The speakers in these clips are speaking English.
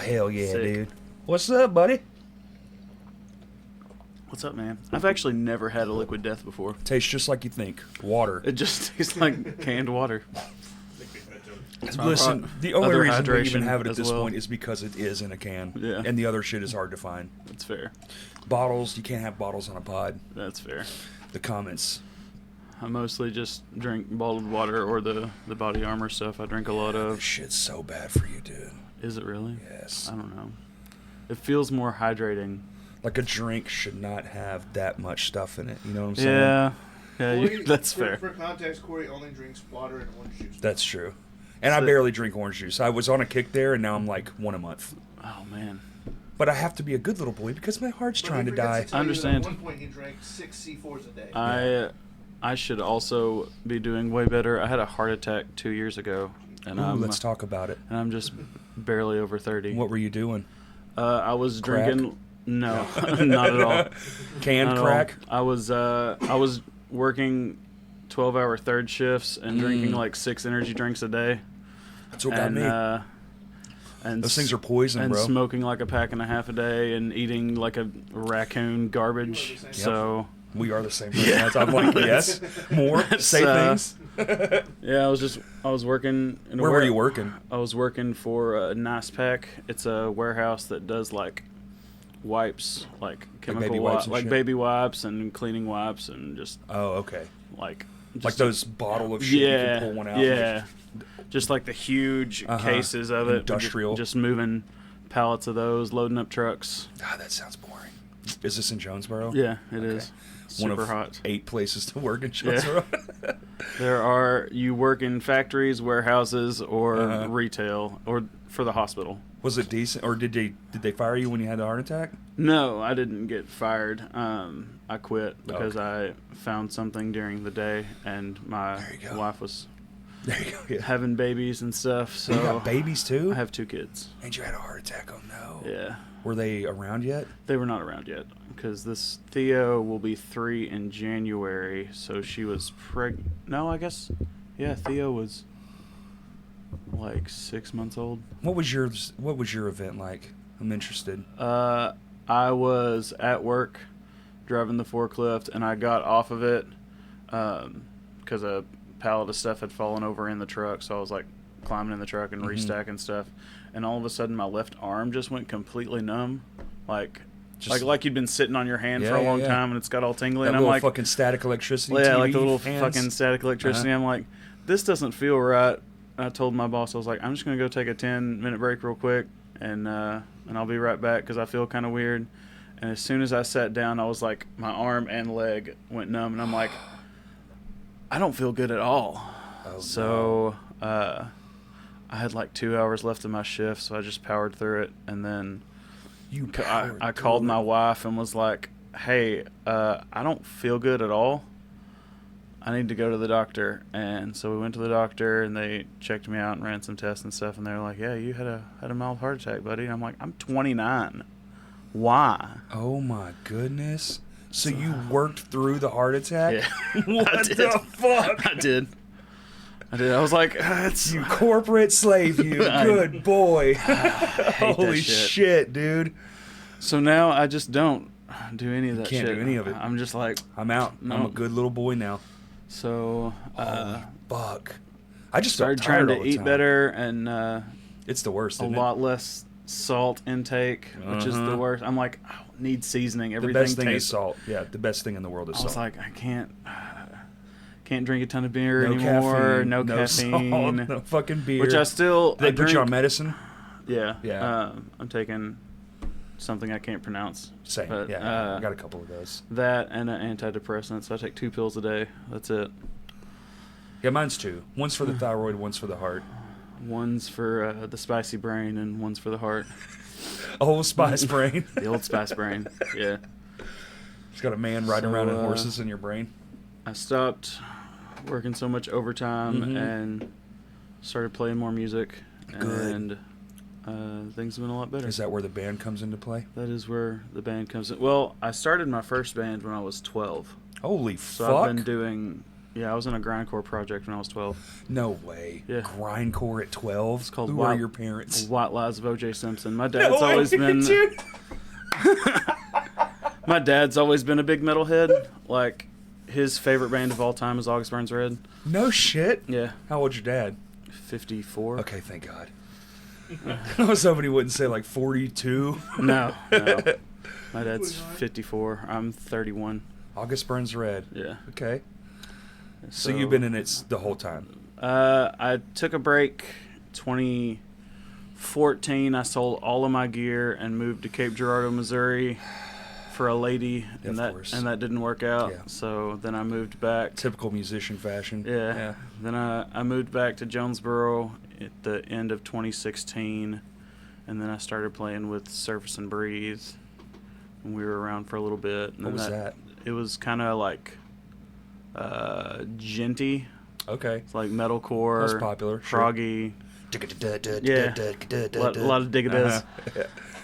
hell yeah, Sick. dude. What's up, buddy? What's up, man? I've actually never had a liquid death before. Tastes just like you think. Water. It just tastes like canned water. Listen, the only Other reason we even hydration have it at as this well. point is because it is in a can. Yeah. And the other shit is hard to find. That's fair. Bottles, you can't have bottles on a pod. That's fair. The comments. I mostly just drink bottled water or the body armor stuff I drink a lot This of. shit's so bad for you, dude. Is it really? Yes. I don't know. It feels more hydrating. Like a drink should not have that much stuff in it. You know what I'm saying? Yeah. Yeah, Corey, that's for, fair. For context, Corey only drinks water and orange juice. That's true. And I So- barely drink orange juice. I was on a kick there, and now I'm like one a month. Oh, man. But I have to be a good little boy because my heart's But trying he to forgets die. tell I you that understand. At one point, he drank 6 C4s a day. I should also be doing way better. I had a heart attack 2 years ago, and Ooh, let's talk about it. I'm just barely over 30. What were you doing? I was Crack? drinking. No, not at all. Canned Not at all. crack? I was working 12-hour third shifts and drinking like 6 energy drinks a day. That's what got and, me. And Those things are poison, and bro. smoking like a pack and a half a day and eating like a raccoon garbage. Yep. So We are the same person. I'm like, yes, more, say things. yeah, I was working. In a Where were you working? I was working for Nice Pack. It's a warehouse that does like wipes, like chemical baby wipes and like shit? baby wipes and cleaning wipes and just Oh, okay. like Like those bottle of shit you yeah, can pull one out. yeah, just like the huge Uh-huh. cases of it, Industrial. just moving pallets of those, loading up trucks. Ah, that sounds boring. Is this in Jonesboro? Yeah, it Okay. is One super of hot. 8 places to work in Jonesboro. You work in factories, warehouses, or Uh-huh. retail, or for the hospital. Was it decent, or did they fire you when you had the heart attack? No, I didn't get fired. I quit because Okay. I found something during the day, and my There you go. wife was There you go. Yeah. having babies and stuff. So You got babies too? I have 2 kids. And you had a heart attack. Oh no. Yeah, Were they around yet? they were not around yet because this Theo will be 3 in January. So she was pregnant. No, I guess. Yeah, Theo was like 6 months old. What was your event like? I'm interested. I was at work driving the forklift, and I got off of it because a pallet of stuff had fallen over in the truck. So I was like climbing in the truck and restacking stuff, and all of a sudden my left arm just went completely numb, like you'd been sitting on your hand for a long time and it's got all tingly. That And I'm little like, fucking static electricity. yeah, TV like the little hands. fucking static electricity. Uh-huh. I'm like, this doesn't feel right. I told my boss, I was like, I'm just gonna go take a 10-minute break real quick, and I'll be right back because I feel kind of weird. And as soon as I sat down, I was like, my arm and leg went numb, and I'm like, I don't feel good at all. Oh, So I had like 2 hours left of my shift, so I just powered through it, and then I called my wife and was like, hey, I don't feel good at all. I need to go to the doctor. And so we went to the doctor, and they checked me out and ran some tests and stuff, and they were like, yeah, you had a mild heart attack, buddy. And I'm like, I'm 29. Why? Oh my goodness. So you worked through the heart attack? Yeah. What the fuck? I did. I was like, that's You corporate slave, you. Good boy. hate Holy that shit. shit, dude. So now I just don't do any of that can't shit. do any of it. I'm just like, I'm out. I'm No. a good little boy now. so Fuck. I just felt started trying tired all to the eat time. better and It's the worst, a isn't lot less salt intake, which is the Uh-huh. worst. I'm like, I don't need seasening. it? The Everything best thing is tastes. salt. Yeah, the best thing in the world is I was salt. like, I can't drink a ton of beer No anymore. caffeine. No Salt, caffeine. no fucking beer. Which I still They I put drink. you on medicine? Yeah. Yeah. I'm taking something I can't pronounce. Same. But, yeah, I got a couple of those. That and an antidepressant. So I take 2 pills a day. That's it. Yeah, mine's 2. One's for the thyroid, one's for the heart. One's for the spicy brain and one's for the heart. Old Spice brain. The old spice brain. Yeah. It's got a man riding So, around on horses in your brain. I stopped working so much overtime Mhm. and started playing more music. Good. And things have been a lot better. Is that where the band comes into play? That is where the band comes in. Well, I started my first band when I was 12. Holy So fuck. I've been doing Yeah, I was in a grindcore project when I was 12. No way. Yeah. Grindcore at 12? It's called Who are your parents? White Lies of O.J. Simpson. My dad's No way, always been... dude. My dad's always been a big metalhead. Like, his favorite band of all time is August Burns Red. No shit. Yeah. How old's your dad? 54. Okay, thank God. I was hoping he wouldn't say like 42. No. My dad's 54. I'm 31. August Burns Red. Yeah. Okay. So you've been in it the whole time? I took a break 2014. I sold all of my gear and moved to Cape Girardeau, Missouri for a lady, and that didn't work out. Yeah. So then I moved back. Typical musician fashion. Yeah. Then I moved back to Jonesboro at the end of 2016, and then I started playing with Surface and Breathe, and we were around for a little bit. And What was then that? It was kind of like genty. Okay. It's like metalcore. That's popular. Froggy. Yeah. A lot of dig-a-diz.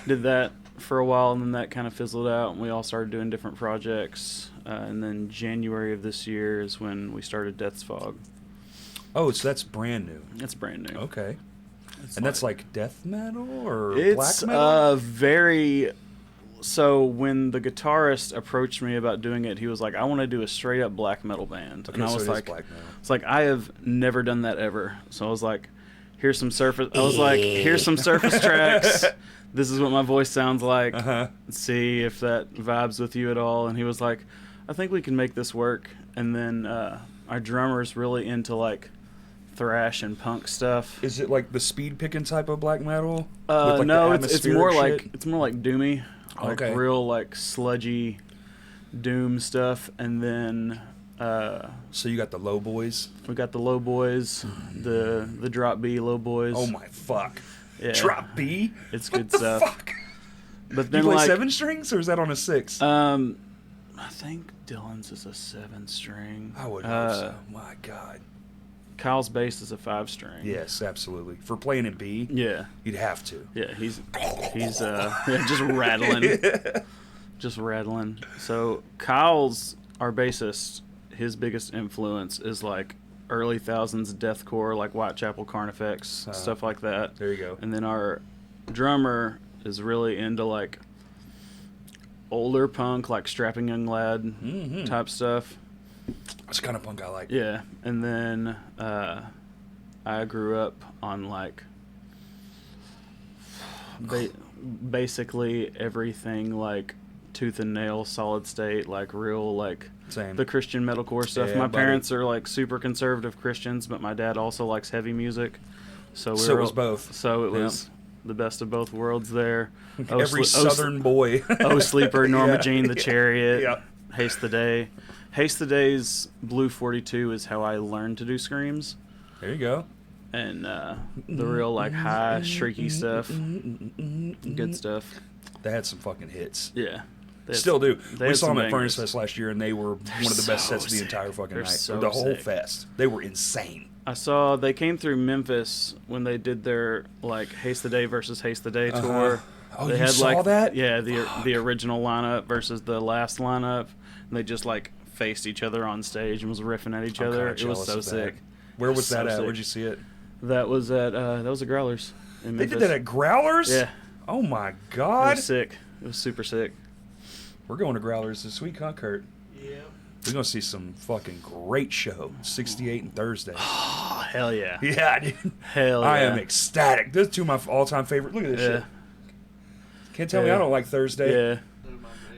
Did that for a while, and then that kind of fizzled out, and we all started doing different projects. And then January of this year is when we started Death's Fog. Oh, so that's brand new. It's brand new. Okay. And that's like death metal or It's black metal? very... So when the guitarist approached me about doing it, he was like, I want to do a straight up black metal band. Okay, and I so was it is like, black metal. it's like, I have never done that ever. So I was like, here's some surface tracks. This is what my voice sounds like. See if that vibes with you at all. And he was like, I think we can make this work. And then our drummer's really into like thrash and punk stuff. Is it like the speed picking type of black metal? No, it's more like doomy. Like Okay. real like sludgy doom stuff. And then So you got the low boys? we got the low boys, the drop B low boys. Oh my fuck. Yeah. Drop B? It's good What the stuff. fuck? But Do then you play like 7 strings or is that on a 6? I think Dylan's is a 7-string. I would hope so. My God. Kyle's bass is a 5-string. Yes, absolutely. For playing in B, Yeah. you'd have to. Yeah, he's just rattling. Just rattling. So Kyle's our bassist, his biggest influence is like early thousands deathcore, like Whitechapel Carnifex, stuff like that. There you go. And then our drummer is really into like older punk, like Strapping Young Lad type stuff. That's the kind of punk I like. Yeah. And then I grew up on like basically everything like Tooth and Nail, Solid State, like real like Same. the Christian metalcore stuff. Yeah, My buddy. parents are like super conservative Christians, but my dad also likes heavy music. So So it was both. So it Yeah. was the best of both worlds there. Every southern boy. Oh Sleeper, Norma Yeah. Jean, The Chariot, Yeah. Haste the Day. Haste the Day's Blue 42 is how I learned to do screams. There you go. And the real like high, shrieky stuff. Good stuff. They had some fucking hits. Yeah. They had Still do. they We had saw some them at Furnace bangers. Fest last year, and they were one of the best so sets of the sick. entire fucking They're night. so The whole sick. fest. They were insane. I saw they came through Memphis when they did their like Haste the Day versus Haste the Day tour. Oh, They you had saw like that? Yeah, the original lineup versus the last lineup, and they just like faced each other on stage and was riffing at each I'm other. kinda It was jealous so of that. sick. Where was So that at? sick. Where'd you see it? That was at Growlers in They Memphis. did that at Growlers? Yeah, Oh my it God. was sick. It was super sick. We're going to Growlers this week, huh, Kurt? Yeah. We're going to see some fucking great show. 68 and Thursday. Oh hell yeah! Yeah, dude. Hell yeah! I am ecstatic. Those are two of my all-time favorite. Look at this shit. Can't tell me Yeah. I don't like Thursday. Yeah.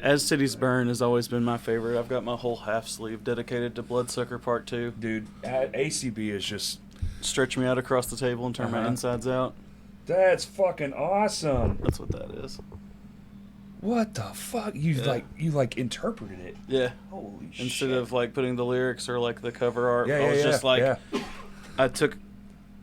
As Cities Burn has always been my favorite. I've got my whole half sleeve dedicated to Bloodsucker Part 2. Dude, ACB is just... Stretch me out across the table and turn my insides out. That's fucking awesome. That's what that is. What the fuck? You interpreted it. Yeah. Holy shit. Instead of like putting the lyrics or like the cover art, Yeah, I was yeah, just yeah, like, yeah. I took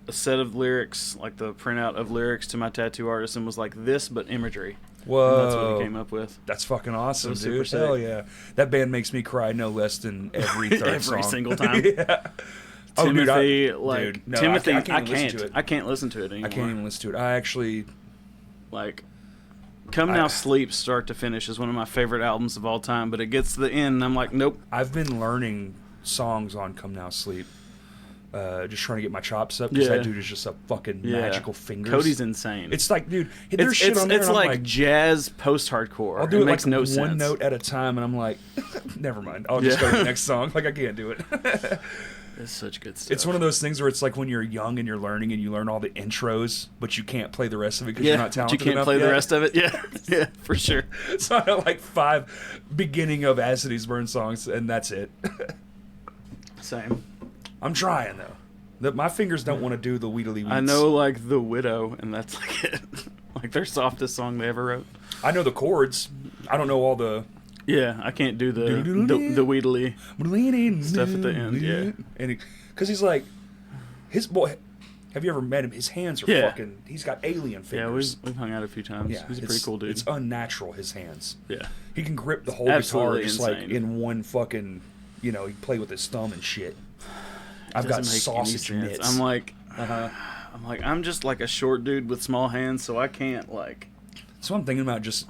a set of lyrics, like the printout of lyrics to my tattoo artist, and was like this, but imagery. Whoa. And that's what we came up with. That's fucking awesome, It was super dude. sick. Hell yeah. That band makes me cry no less than every third Every song. single time. Yeah. Timothy, Timothy, I can't listen to it. I can't listen to it anymore. I can't even listen to it. I actually... Like, Come Now Sleep, start to finish, is one of my favorite albums of all time, but it gets to the end, and I'm like, nope. I've been learning songs on Come Now Sleep. Just trying to get my chops up because that dude is just a fucking magical fingers. Cody's insane. It's like, dude, there's shit on there. It's like jazz post-hardcore. I'll do it makes like no one sense. note at a time, and I'm like, never mind. I'll just go to the next song. Like I can't do it. It's such good stuff. It's one of those things where it's like when you're young and you're learning and you learn all the intros, but you can't play the rest of it because you're not talented enough. You can't play the rest of it. Yeah, for sure. So I have like 5 beginning of As Cities Burn songs, and that's it. Same. I'm trying though. My fingers don't want to do the Weedly Weeds. I know like The Widow, and that's like it. Like their softest song they ever wrote. I know the chords. I don't know all the. Yeah, I can't do the Weedly stuff at the end. Yeah, and because he's like, his boy. Have you ever met him? His hands are fucking. He's got alien fingers. Yeah, we've hung out a few times. Yeah, he's a pretty cool dude. It's unnatural. His hands. Yeah, he can grip the whole Absolutely guitar just insane. like in one fucking. You know, he play with his thumb and shit. I've got sausage mitts. I'm like, I'm just like a short dude with small hands, so I can't like. So I'm thinking about just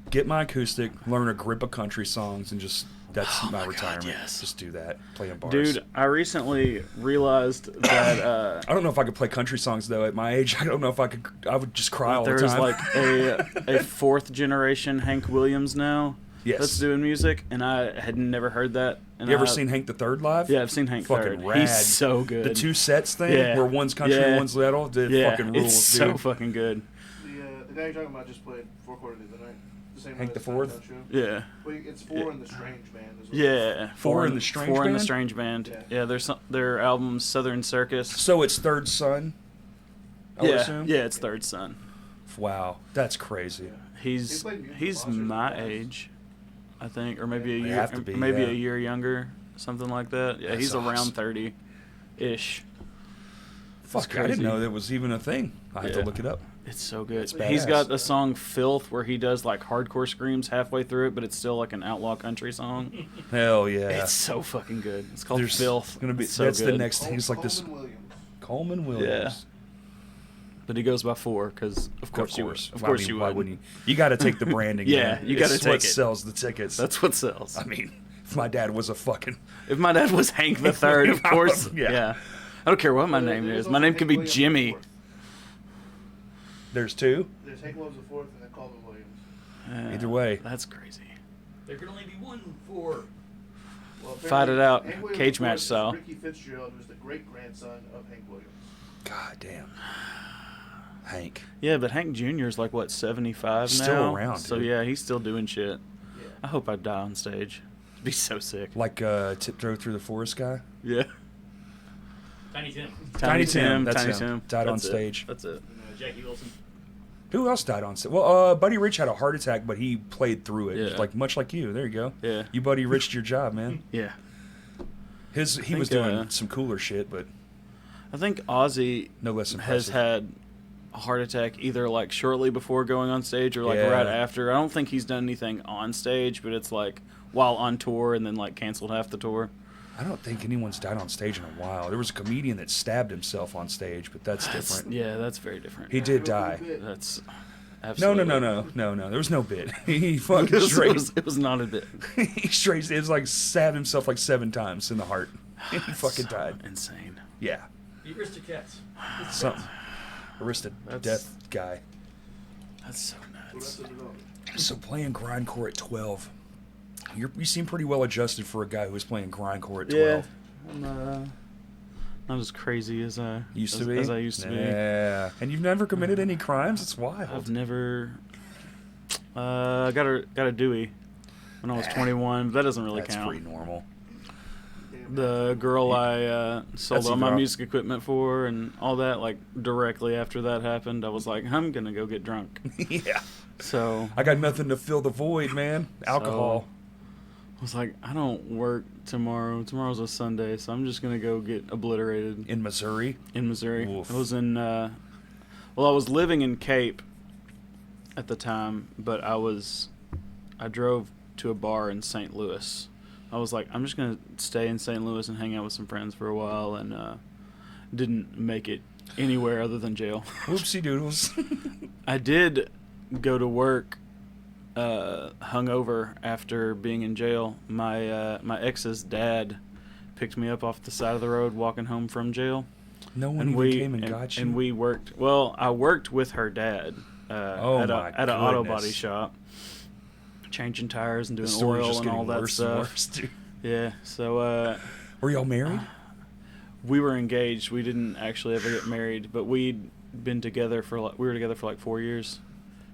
get my acoustic, learn a grip of country songs, and just that's my retirement. God, yes. Just do that. Play in bars. Dude, I recently realized that I don't know if I could play country songs though. At my age, I don't know if I could. I would just cry all the there's time. like a 4th generation Hank Williams now. Yes. That's doing music, and I had never heard that. And You ever seen Hank the Third live? Yeah, I've seen Hank fucking Third. rad. He's so good. The 2 sets thing, where one's country and one's metal, fucking rules, it's dude. so fucking good. The guy you're talking about just played 4 quarters the other night. The same Hank night the as Fourth? Show. Yeah. Well, it's 4 in the Strange Band. Is what Yeah. 4 in the Strange Four in the Band? Strange Band. Yeah. Yeah, their album Southern Circus. So it's Third Son. I would assume. Yeah, it's Third Son. Wow, that's crazy. He's played music he's concerts my in the past. age, I think, or maybe a They year, have to be, maybe yeah. a year younger, something like that. Yeah, That he's sucks. around 30-ish. Fuck, I crazy. didn't know that was even a thing. I have to Yeah. look it up. It's so good. It's He's badass. got a song "Filth" where he does like hardcore screams halfway through it, but it's still like an outlaw country song. Hell yeah. It's so fucking good. It's called There's "Filth." Gonna be, It's so that's the good. next thing. It's like this. Coleman Williams. Coleman Williams. But he goes by 4 because of course you would. Of course you why would. wouldn't you? You got to take the branding. Yeah, man. you gotta It's take what it. sells the tickets. That's what sells. I mean, if my dad was a fucking. If my dad was Hank the Third, of course. Yeah. Yeah. I don't care what my name There's is. also My name Hank could be Williams Jimmy. the Fourth. There's 2. There's Hank Williams the Fourth and then Coleman Williams. Either way. That's crazy. There can only be one for. Well, Fight it apparently, out, Hank Williams cage the match Fourth is style. Ricky Fitzgerald, who's the great-grandson of Hank Williams. God damn. Hank. Yeah, but Hank Jr. is like, what, 75 Still now? around, So, dude. yeah, he's still doing shit. Yeah. I hope I die on stage. It'd be so sick. Like Tiptoe Through the Forest guy. Yeah. Tiny Tim. Tiny Tim, that's Tiny him. Tim. Died on That's it. stage. That's it. And, Jackie Wilson. Who else died on stage? Well, Buddy Rich had a heart attack, but he played through it. Yeah. Like much like you. There you go. Yeah. You Buddy Rich'd your job, man. Yeah. He think, was doing some cooler shit, but I think Ozzy no less has impressive. had a heart attack either like shortly before going on stage or like Yeah. right after. I don't think he's done anything on stage, but it's like while on tour and then like canceled half the tour. I don't think anyone's died on stage in a while. There was a comedian that stabbed himself on stage, but that's different. Yeah, that's very different. He did die. That's No. absolutely There was no bit. He fucking It was, straight. it was not a bit. He straight. It was like stabbed himself like 7 times in the heart. He That's fucking so died. Insane. Yeah. The Aristocats. Some arrested That's- death guy. That's so nuts. So playing grindcore at 12. You seem pretty well adjusted for a guy who was playing grindcore at 12. I'm not as crazy as I Used to as, be? as I used to be. Yeah. And you've never committed any crimes? It's wild. I've never. I got a Dewey when I was 21, but that doesn't really That's count. pretty normal. The girl I sold That's all my either- music equipment for and all that, like directly after that happened, I was like, I'm gonna go get drunk. Yeah. So I got nothing to fill the void, man. Alcohol. I was like, I don't work tomorrow. Tomorrow's a Sunday, so I'm just gonna go get obliterated In Missouri. in Missouri. Oof. I was in. I was living in Cape at the time, but I drove to a bar in St. Louis. I was like, I'm just gonna stay in St. Louis and hang out with some friends for a while, and didn't make it anywhere other than jail. Whoopsie doodles. I did go to work hungover after being in jail. My ex's dad picked me up off the side of the road walking home from jail. No one And even we came and got you. and we worked. Well, I worked with her dad at an auto body shop, changing tires and the doing story's oil just and all getting that worse stuff. and worse, dude. Yeah. So Were y'all married? we were engaged. We didn't actually ever get married, but we'd been together for we were together for like 4 years,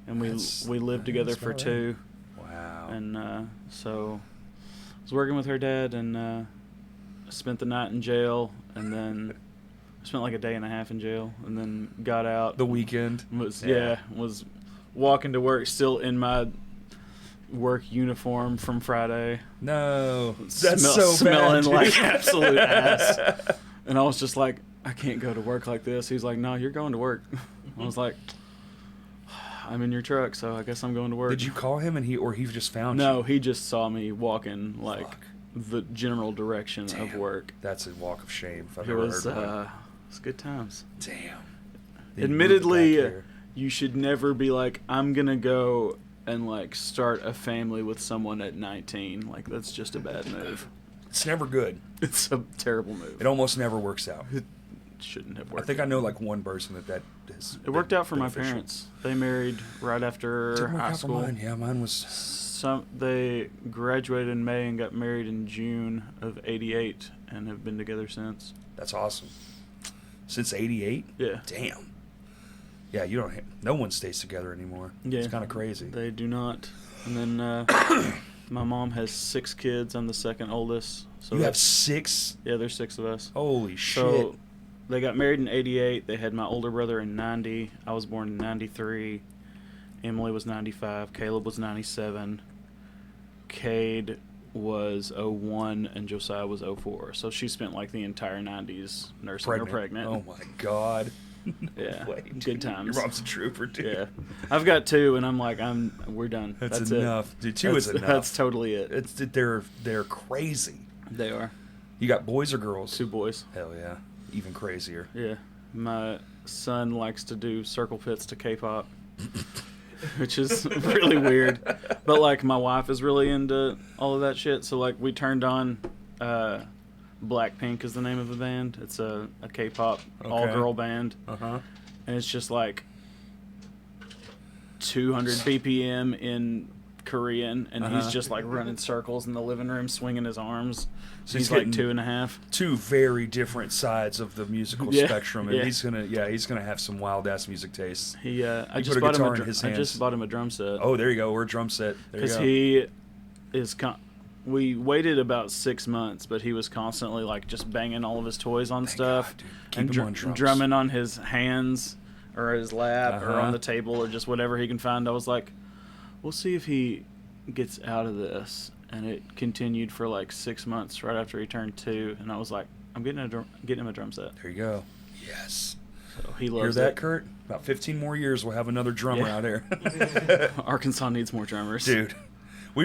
and we lived together that's for about 2. Wow. And so I was working with her dad, and spent the night in jail, and then spent like a day and a half in jail, and then got out. The weekend. Was Yeah. was walking to work still in my work uniform from Friday. No, that's so smelling bad, like dude. absolute ass. And I was just like, I can't go to work like this. He's like, no, you're going to work. I was like, I'm in your truck, so I guess I'm going to work. Did you call him and he just found you? No, he just saw me walking like Fuck. the general direction of Damn. work. That's a walk of shame if I've It ever was heard one. it was good times. Damn. Then you moved Admittedly, back here. you should never be like, I'm gonna go and like start a family with someone at 19. Like that's just a bad move. It's never good. It's a terrible move. It almost never works out. It shouldn't have I worked. think I know like one person that has. It worked been out for my beneficial. parents. They married right after Didn't work high out for school. mine. Yeah, mine was. They graduated in May and got married in June of '88 and have been together since. That's awesome. Since '88. Yeah. Damn. Yeah, you don't. No one stays together anymore. Yeah. It's kind of crazy. They do not. And then my mom has 6 kids. I'm the second oldest. So you have that's- 6. Yeah, there's 6 of us. Holy shit. So they got married in '88. They had my older brother in '90. I was born in '93. Emily was '95. Caleb was '97. Cade was '01, and Josiah was '04. So she spent like the entire '90s nursing her pregnant. Oh my god. Yeah, Way, good dude. times. Your mom's a trooper, dude. Yeah, I've got 2, and I'm like, we're done. That's it. enough, dude. 2 is enough. That's totally it. They're crazy. They are You got boys or girls? 2 boys. Hell yeah, even crazier. Yeah, my son likes to do circle pits to K-pop, which is really weird. But like, my wife is really into all of that shit. So like, we turned on Blackpink is the name of the band. It's a K-pop all-girl band, Uh-huh. and it's just like 200 BPM in Korean, and he's just like running circles in the living room, swinging his arms. So he's he's like getting 2.5. 2 very different sides of the musical Yeah, spectrum, and yeah. he's gonna have some wild ass music tastes. He I You just put a bought him guitar a in his I hands. just bought him a drum set. Oh, there you go. We're a drum set. There you Because go. he is we waited about 6 months, but he was constantly like just banging all of his toys on stuff, God, dude. Keep him on drums. drumming on his hands or his lap or Uh-huh. on the table or just whatever he can find. I was like, we'll see if he gets out of this. And it continued for like 6 months right after he turned 2, and I was like, I'm getting him a drum set. There you go. Yes. So he Hear loves that, it. Kurt? About 15 more years, we'll have another drummer Yeah. out here. Arkansas needs more drummers. Dude,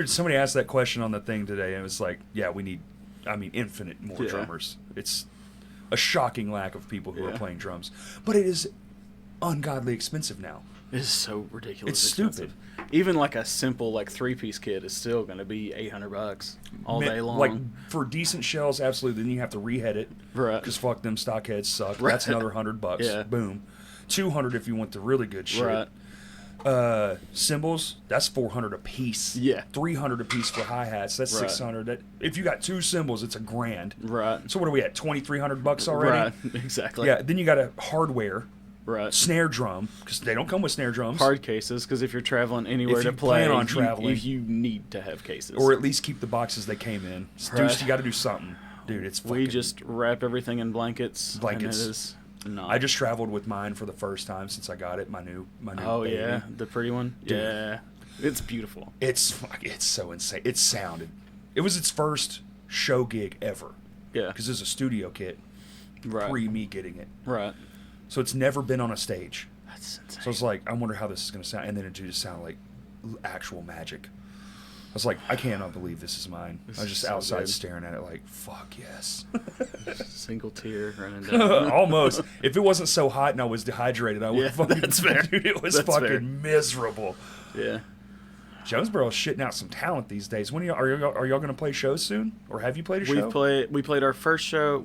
somebody asked that question on the thing today, and it was like, yeah, we need, infinite more Yeah. drummers. It's a shocking lack of people who are Yeah. playing drums. But it is ungodly expensive now. It's so ridiculous. It's expensive. stupid. Even like a simple like 3-piece kit is still going to be $800 all day long. Like, for decent shells, absolutely. Then you have to rehead it. Right. Because fuck them stock heads suck. Right. That's another $100. Yeah. Boom. 200 if you want the really good shit. Right. Cymbals, that's 400 a piece. Yeah. 300 a piece for hi-hats. That's Right. 600. That if you got 2 cymbals, it's $1,000. Right. So what are we at? $2,300 already? Right. Exactly. Yeah. Then you got a hardware Right. snare drum because they don't come with snare drums. Hard cases, because if you're traveling anywhere If to you play, plan on traveling. you need to have cases. Or at least keep the boxes they came in. Right. You got to do something, dude. It's fucking. we just wrap everything in blankets. Blankets. And it is not. I just traveled with mine for the first time since I got it. My new. Oh baby. yeah, the pretty one. Dude. Yeah, it's beautiful. It's so insane. It sounded. It was its first show gig ever Yeah. because it's a studio kit Right. pre me getting it. Right. So it's never been on a stage. That's insane. So I was like, I wonder how this is going to sound. And then it just sounded like actual magic. I was like, I cannot believe this is mine. This I was is just so outside good. staring at it like, fuck yes. Single tear running down. Almost. If it wasn't so hot and I was dehydrated, I would Yeah, fucking. that's fair. Dude, it was That's fucking fair. miserable. Yeah. Jonesboro's shitting out some talent these days. When are y'all going to play shows soon, or have you played a show? We played our first show.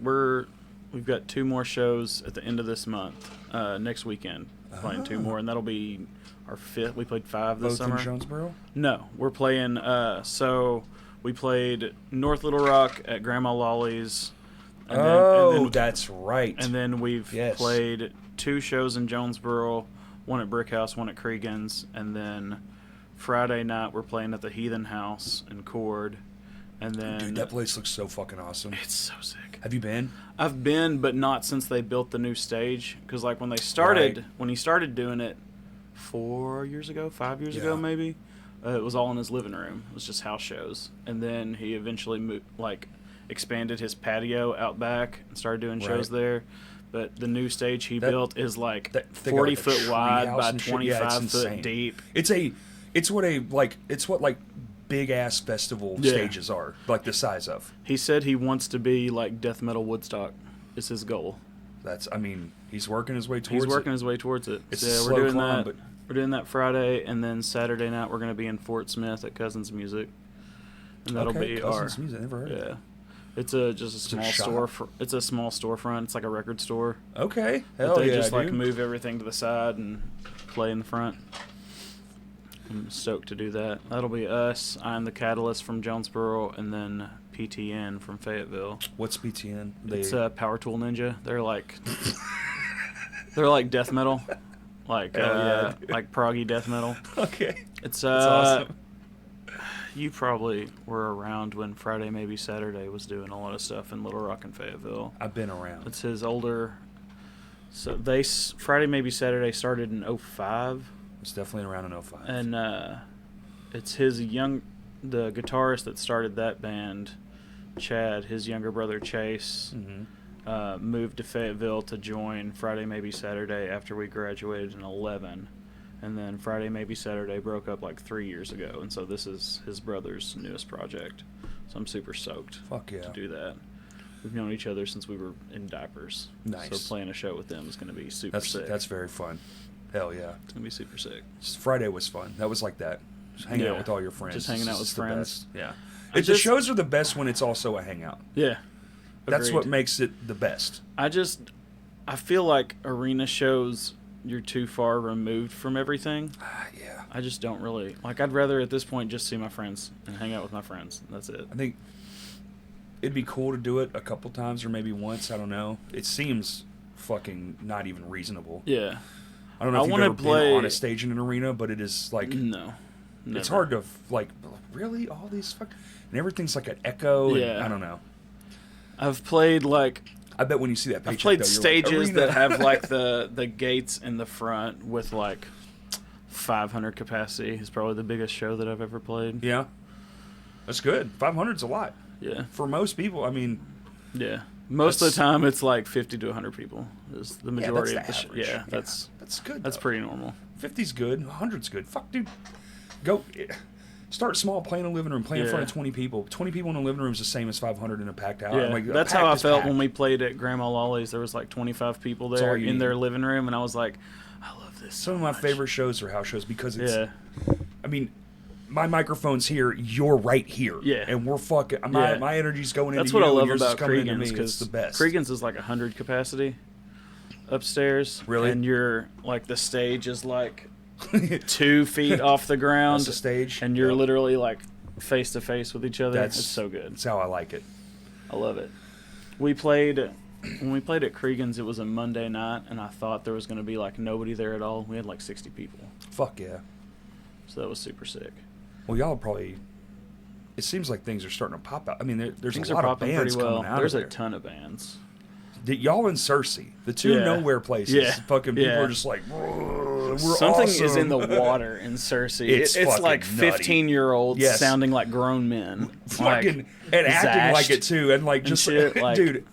We've got 2 more shows at the end of this month. Next weekend, playing 2 more, and that'll be our 5th. We played 5 this summer. Both in Jonesboro? No, we're playing. So we played North Little Rock at Grandma Lolly's. And then, that's right. And then we've played 2 shows in Jonesboro, one at Brick House, one at Cregan's, and then Friday night we're playing at the Heathen House in Cord. And then, dude, that place looks so fucking awesome. It's so sick. Have you been? I've been, but not since they built the new stage. Because like when he started doing it 5 years ago maybe, it was all in his living room. It was just house shows, and then he eventually expanded his patio out back and started doing shows there. But the new stage he built is like 40 foot wide by 25 foot deep. It's what big ass festival stages are, like the size of. He said he wants to be like death metal Woodstock. Is his goal. He's working his way towards it. It's a slow climb, but we're doing that Friday, and then Saturday night we're going to be in Fort Smith at Cousins Music, and that'll be Cousins Music. I never heard of that. It's just a small store. It's a small storefront. It's like a record store. Okay, but they just like move everything to the side and play in the front. I'm stoked to do that. That'll be us. I'm the Catalyst from Jonesboro, and then PTN from Fayetteville. What's PTN? It's Power Tool Ninja. They're like death metal, like proggy death metal. Okay, it's that's awesome. You probably were around when Friday Maybe Saturday was doing a lot of stuff in Little Rock and Fayetteville. I've been around. It's his older. So Friday Maybe Saturday started in 2005. It's definitely around in 2005. And it's the guitarist that started that band, Chad, his younger brother Chase, moved to Fayetteville to join Friday Maybe Saturday after we graduated in 2011. And then Friday Maybe Saturday broke up like 3 years ago. And so this is his brother's newest project. So I'm super stoked to do that. We've known each other since we were in diapers. Nice. So playing a show with them is going to be super sick. That's very fun. Hell yeah. It's going to be super sick. Friday was fun. That was like that. Just hanging out with all your friends. Just hanging out with friends. Yeah. The shows are the best when it's also a hangout. Yeah. That's what makes it the best. I feel like arena shows, you're too far removed from everything. Yeah. I just don't really... I'd rather at this point just see my friends and hang out with my friends. That's it. I think it'd be cool to do it a couple times or maybe once. I don't know. It seems fucking not even reasonable. Yeah. I don't know if you've ever been on a stage in an arena, but it is like... No. Never. It's hard to, really? All these and everything like an echo? Yeah. And, I don't know. I've played, I bet when you see that picture, I've played stages that have, the gates in the front with, 500 capacity. It's probably the biggest show that I've ever played. Yeah. That's good. 500's a lot. Yeah. For most people, I mean... Yeah. Most of the time, it's 50 to 100 people is the majority of the show. Yeah, that's good. That's pretty normal. 50's good. 100's good. Fuck, dude. Go start small, play in a living room, play in front of 20 people. 20 people in a living room is the same as 500 in a packed house. Yeah, that's how I felt when we played at Grandma Lolly's. There was 25 people there in their living room, and I was like, I love this. Some of my favorite shows are house shows because it's. I mean, my microphone's here, you're right here. Yeah. And we're fucking. My energy's going into you. That's what I love yours about Cregan's because it's the best. Cregan's is 100 capacity upstairs. Really? And you're the stage is 2 feet off the ground. That's the stage. And you're literally face to face with each other. It's so good. That's how I like it. I love it. When we played at Cregan's, it was a Monday night, and I thought there was going to be nobody there at all. We had 60 people. Fuck yeah. So that was super sick. Well, y'all probably. It seems like things are starting to pop out. I mean, there's things a lot are of popping bands pretty well. coming out. There's of a ton of bands. Y'all in Cersei, the two nowhere places. Yeah. Fucking people are just we're something awesome. is in the water in Cersei. It's 15-year-olds sounding like grown men, fucking and acting like it too, and just shit, dude,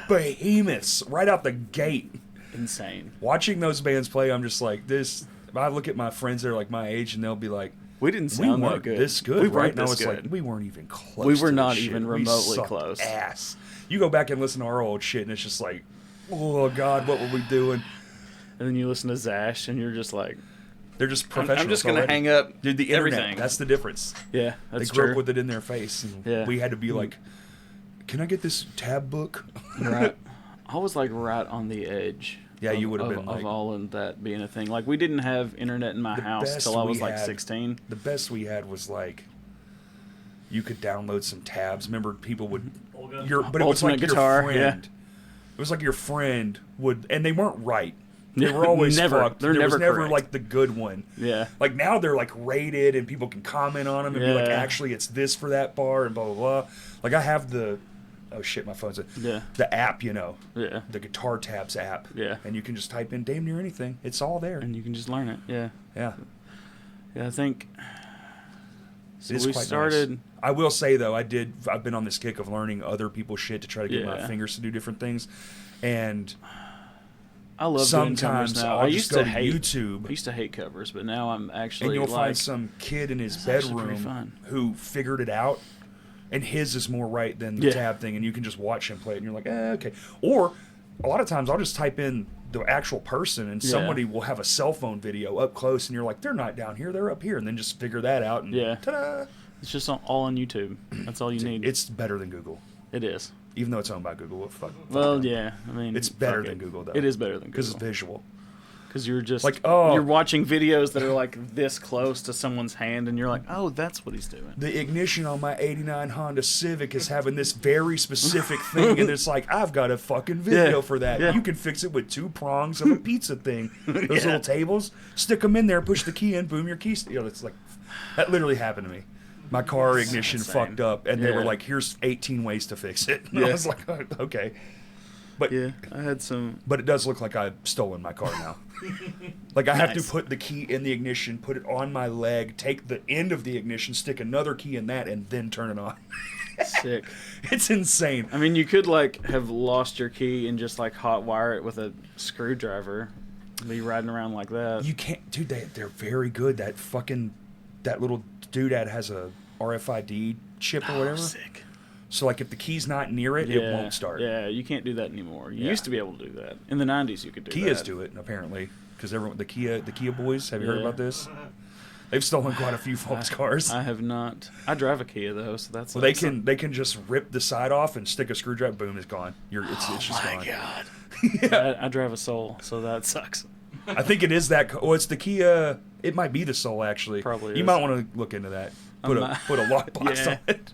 behemoths right out the gate. Insane. Watching those bands play, I'm just like this. I look at my friends that are my age, and they'll be like, "We didn't sound that good. This good, we right?" weren't this good. We weren't even close. We were to not this even shit. remotely we close. Ass. You go back and listen to our old shit, and it's just oh God, what were we doing? And then you listen to Zash, and you're just They're just professionals. I'm just gonna already. hang up, Dude, the internet. everything. That's the difference. Yeah, They that's grew true. up with it in their face. And Yeah. we had to be like, "Can I get this tab book?" Right. I was like right on the edge. Yeah, you of- would have of- been like of all of that being a thing. Like we didn't have internet in my The house best till I was we like had- 16. The best we had was like, you could download some tabs. Remember, people would Olga. but it was like Ultimate Guitar, your yeah. friend. It was like your friend would, and they weren't right. They Yeah, were always never. fucked. They're there was never never correct. like the good one. Yeah. Like now they're like rated and people can comment on them and be like, Yeah. actually it's this for that bar and blah blah blah. Like I have the, oh shit, my phone's Yeah. the app, you know, Yeah. the Guitar Tabs app. Yeah. And you can just type in damn near anything. It's all there. And you can just learn it. Yeah. Yeah. Yeah, I think. So It is we quite started. nice. I will say though, I've been on this kick of learning other people's shit to try to get my Yeah. fingers to do different things, and I love doing sometimes covers now. I'll I just used go to to hate YouTube, I used to hate covers, but now I'm actually and you'll like, find some kid in his It's actually pretty bedroom fun. who figured it out, and his is more right than the Yeah. tab thing, and you can just watch him play it, and you're like, okay. Or a lot of times I'll just type in the actual person, and Yeah. somebody will have a cell phone video up close, and you're like, they're not down here, they're up here, and then just figure that out, and Yeah. ta-da! It's just all on YouTube. That's all you need. It's better than Google, It is. even though it's owned by Google. Fuck Well, them. yeah. I mean, It's better fuck than it. Google, though. It is better than because it's Google. visual. Because you're just Like, oh. you're watching videos that are like this close to someone's hand, and you're like, oh, that's what he's doing. The ignition on my '89 Honda Civic is having this very specific thing, and it's like I've got a fucking video Yeah, for that. yeah. You can fix it with 2 prongs of a pizza thing. Those Yeah. little tables, stick them in there, push the key in, boom, your keys. You know, it's like that literally happened to me. My car ignition insane. fucked up, and they were Yeah. like, "Here's 18 ways to fix it." And I Yeah. was like, "Okay," but Yeah, I had some. but it does look like I've stolen my car now. Like I have Nice. to put the key in the ignition, put it on my leg, take the end of the ignition, stick another key in that, and then turn it on. Sick. It's insane. I mean, you could like have lost your key and just like hot wire it with a screwdriver, be riding around like that. You can't, dude. They're very good. That little doodad has a RFID chip or whatever. Sick. So like if the key's not near it, it won't start. Yeah, you can't do that anymore. You Yeah. used to be able to do that. In the 90s, you could do Kias that. do it apparently because everyone the Kia boys. Have you heard Yeah. about this? They've stolen quite a few folks' cars. I have not. I drive a Kia though, so that's. Well, they can just rip the side off and stick a screwdriver. Boom, it's gone. It's just my gone. God. Yeah. I drive a Soul, so that sucks. I think it is that. Well, it's the Kia. It might be the Soul actually. Probably You is. might want to look into that. Put might- a lockbox Yeah. on it.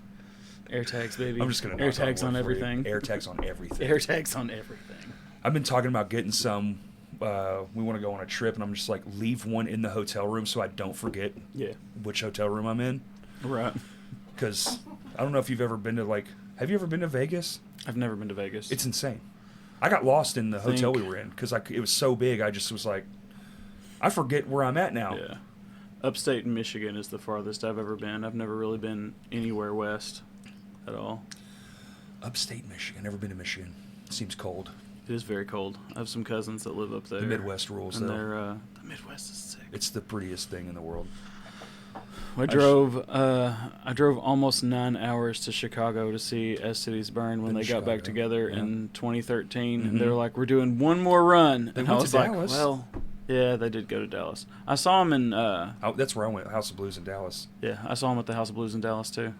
AirTags, baby. I'm just gonna knock AirTags wood on for you. everything. AirTags on everything. AirTags on everything. I've been talking about getting some. We want to go on a trip, and I'm just like leave one in the hotel room so I don't forget Yeah. which hotel room I'm in. Right. Because I don't know if you've ever been to like. Have you ever been to Vegas? I've never been to Vegas. It's insane. I got lost in the hotel we Think- were in because it was so big. I just was like, I forget where I'm at now. Yeah. Upstate Michigan is the farthest I've ever been. I've never really been anywhere west at all. Upstate Michigan. Never been to Michigan. Seems cold. It is very cold. I have some cousins that live up there. The Midwest rules, and though. they're the Midwest is sick. It's the prettiest thing in the world. I drove almost 9 hours to Chicago to see As Cities Burn when Been they to got back Chicago, together yeah. in 2013, Mhm. and they were like, "We're doing one more run," They and I went was to like, Dallas. "Well, yeah, they did go to Dallas. I saw them in Oh, that's where I went. House of Blues in Dallas. yeah, I saw them at the House of Blues in Dallas too.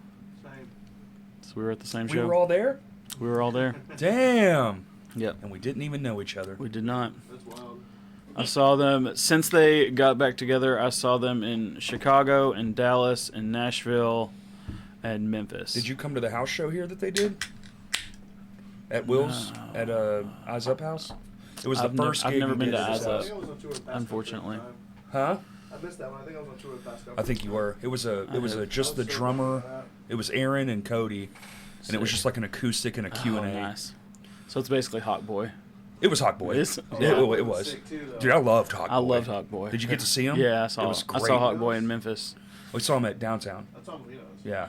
Same. So we were at the same We show. were all there. We were all there. Damn. Yep, And we didn't even know each other. we did not. That's wild. I saw them since they got back together. I saw them in Chicago, and Dallas, and Nashville, and Memphis. Did you come to the house show here that they did? At Will's? No. At Eyes Up House? It was the I've first I've gig never we been did to at his Eyes I Up. house. think I was on tour with Pascal Unfortunately. at the time. Huh? I missed that one. I think I was on tour with Pascal. I think you were. It was just the drummer. It was Aaron and Cody, and it was Sick. just like an acoustic and a Q&A. Oh, nice. So it's basically Hot Boy. It was Hot Boy. It is? Yeah, it was. Sick too, though. Dude, I loved Hot Boy. I loved Hot Boy. Did you get to see him? Yeah, I saw. It was I great. saw Hot Boy in Memphis. We saw him at downtown. That's on Vino's. Yeah.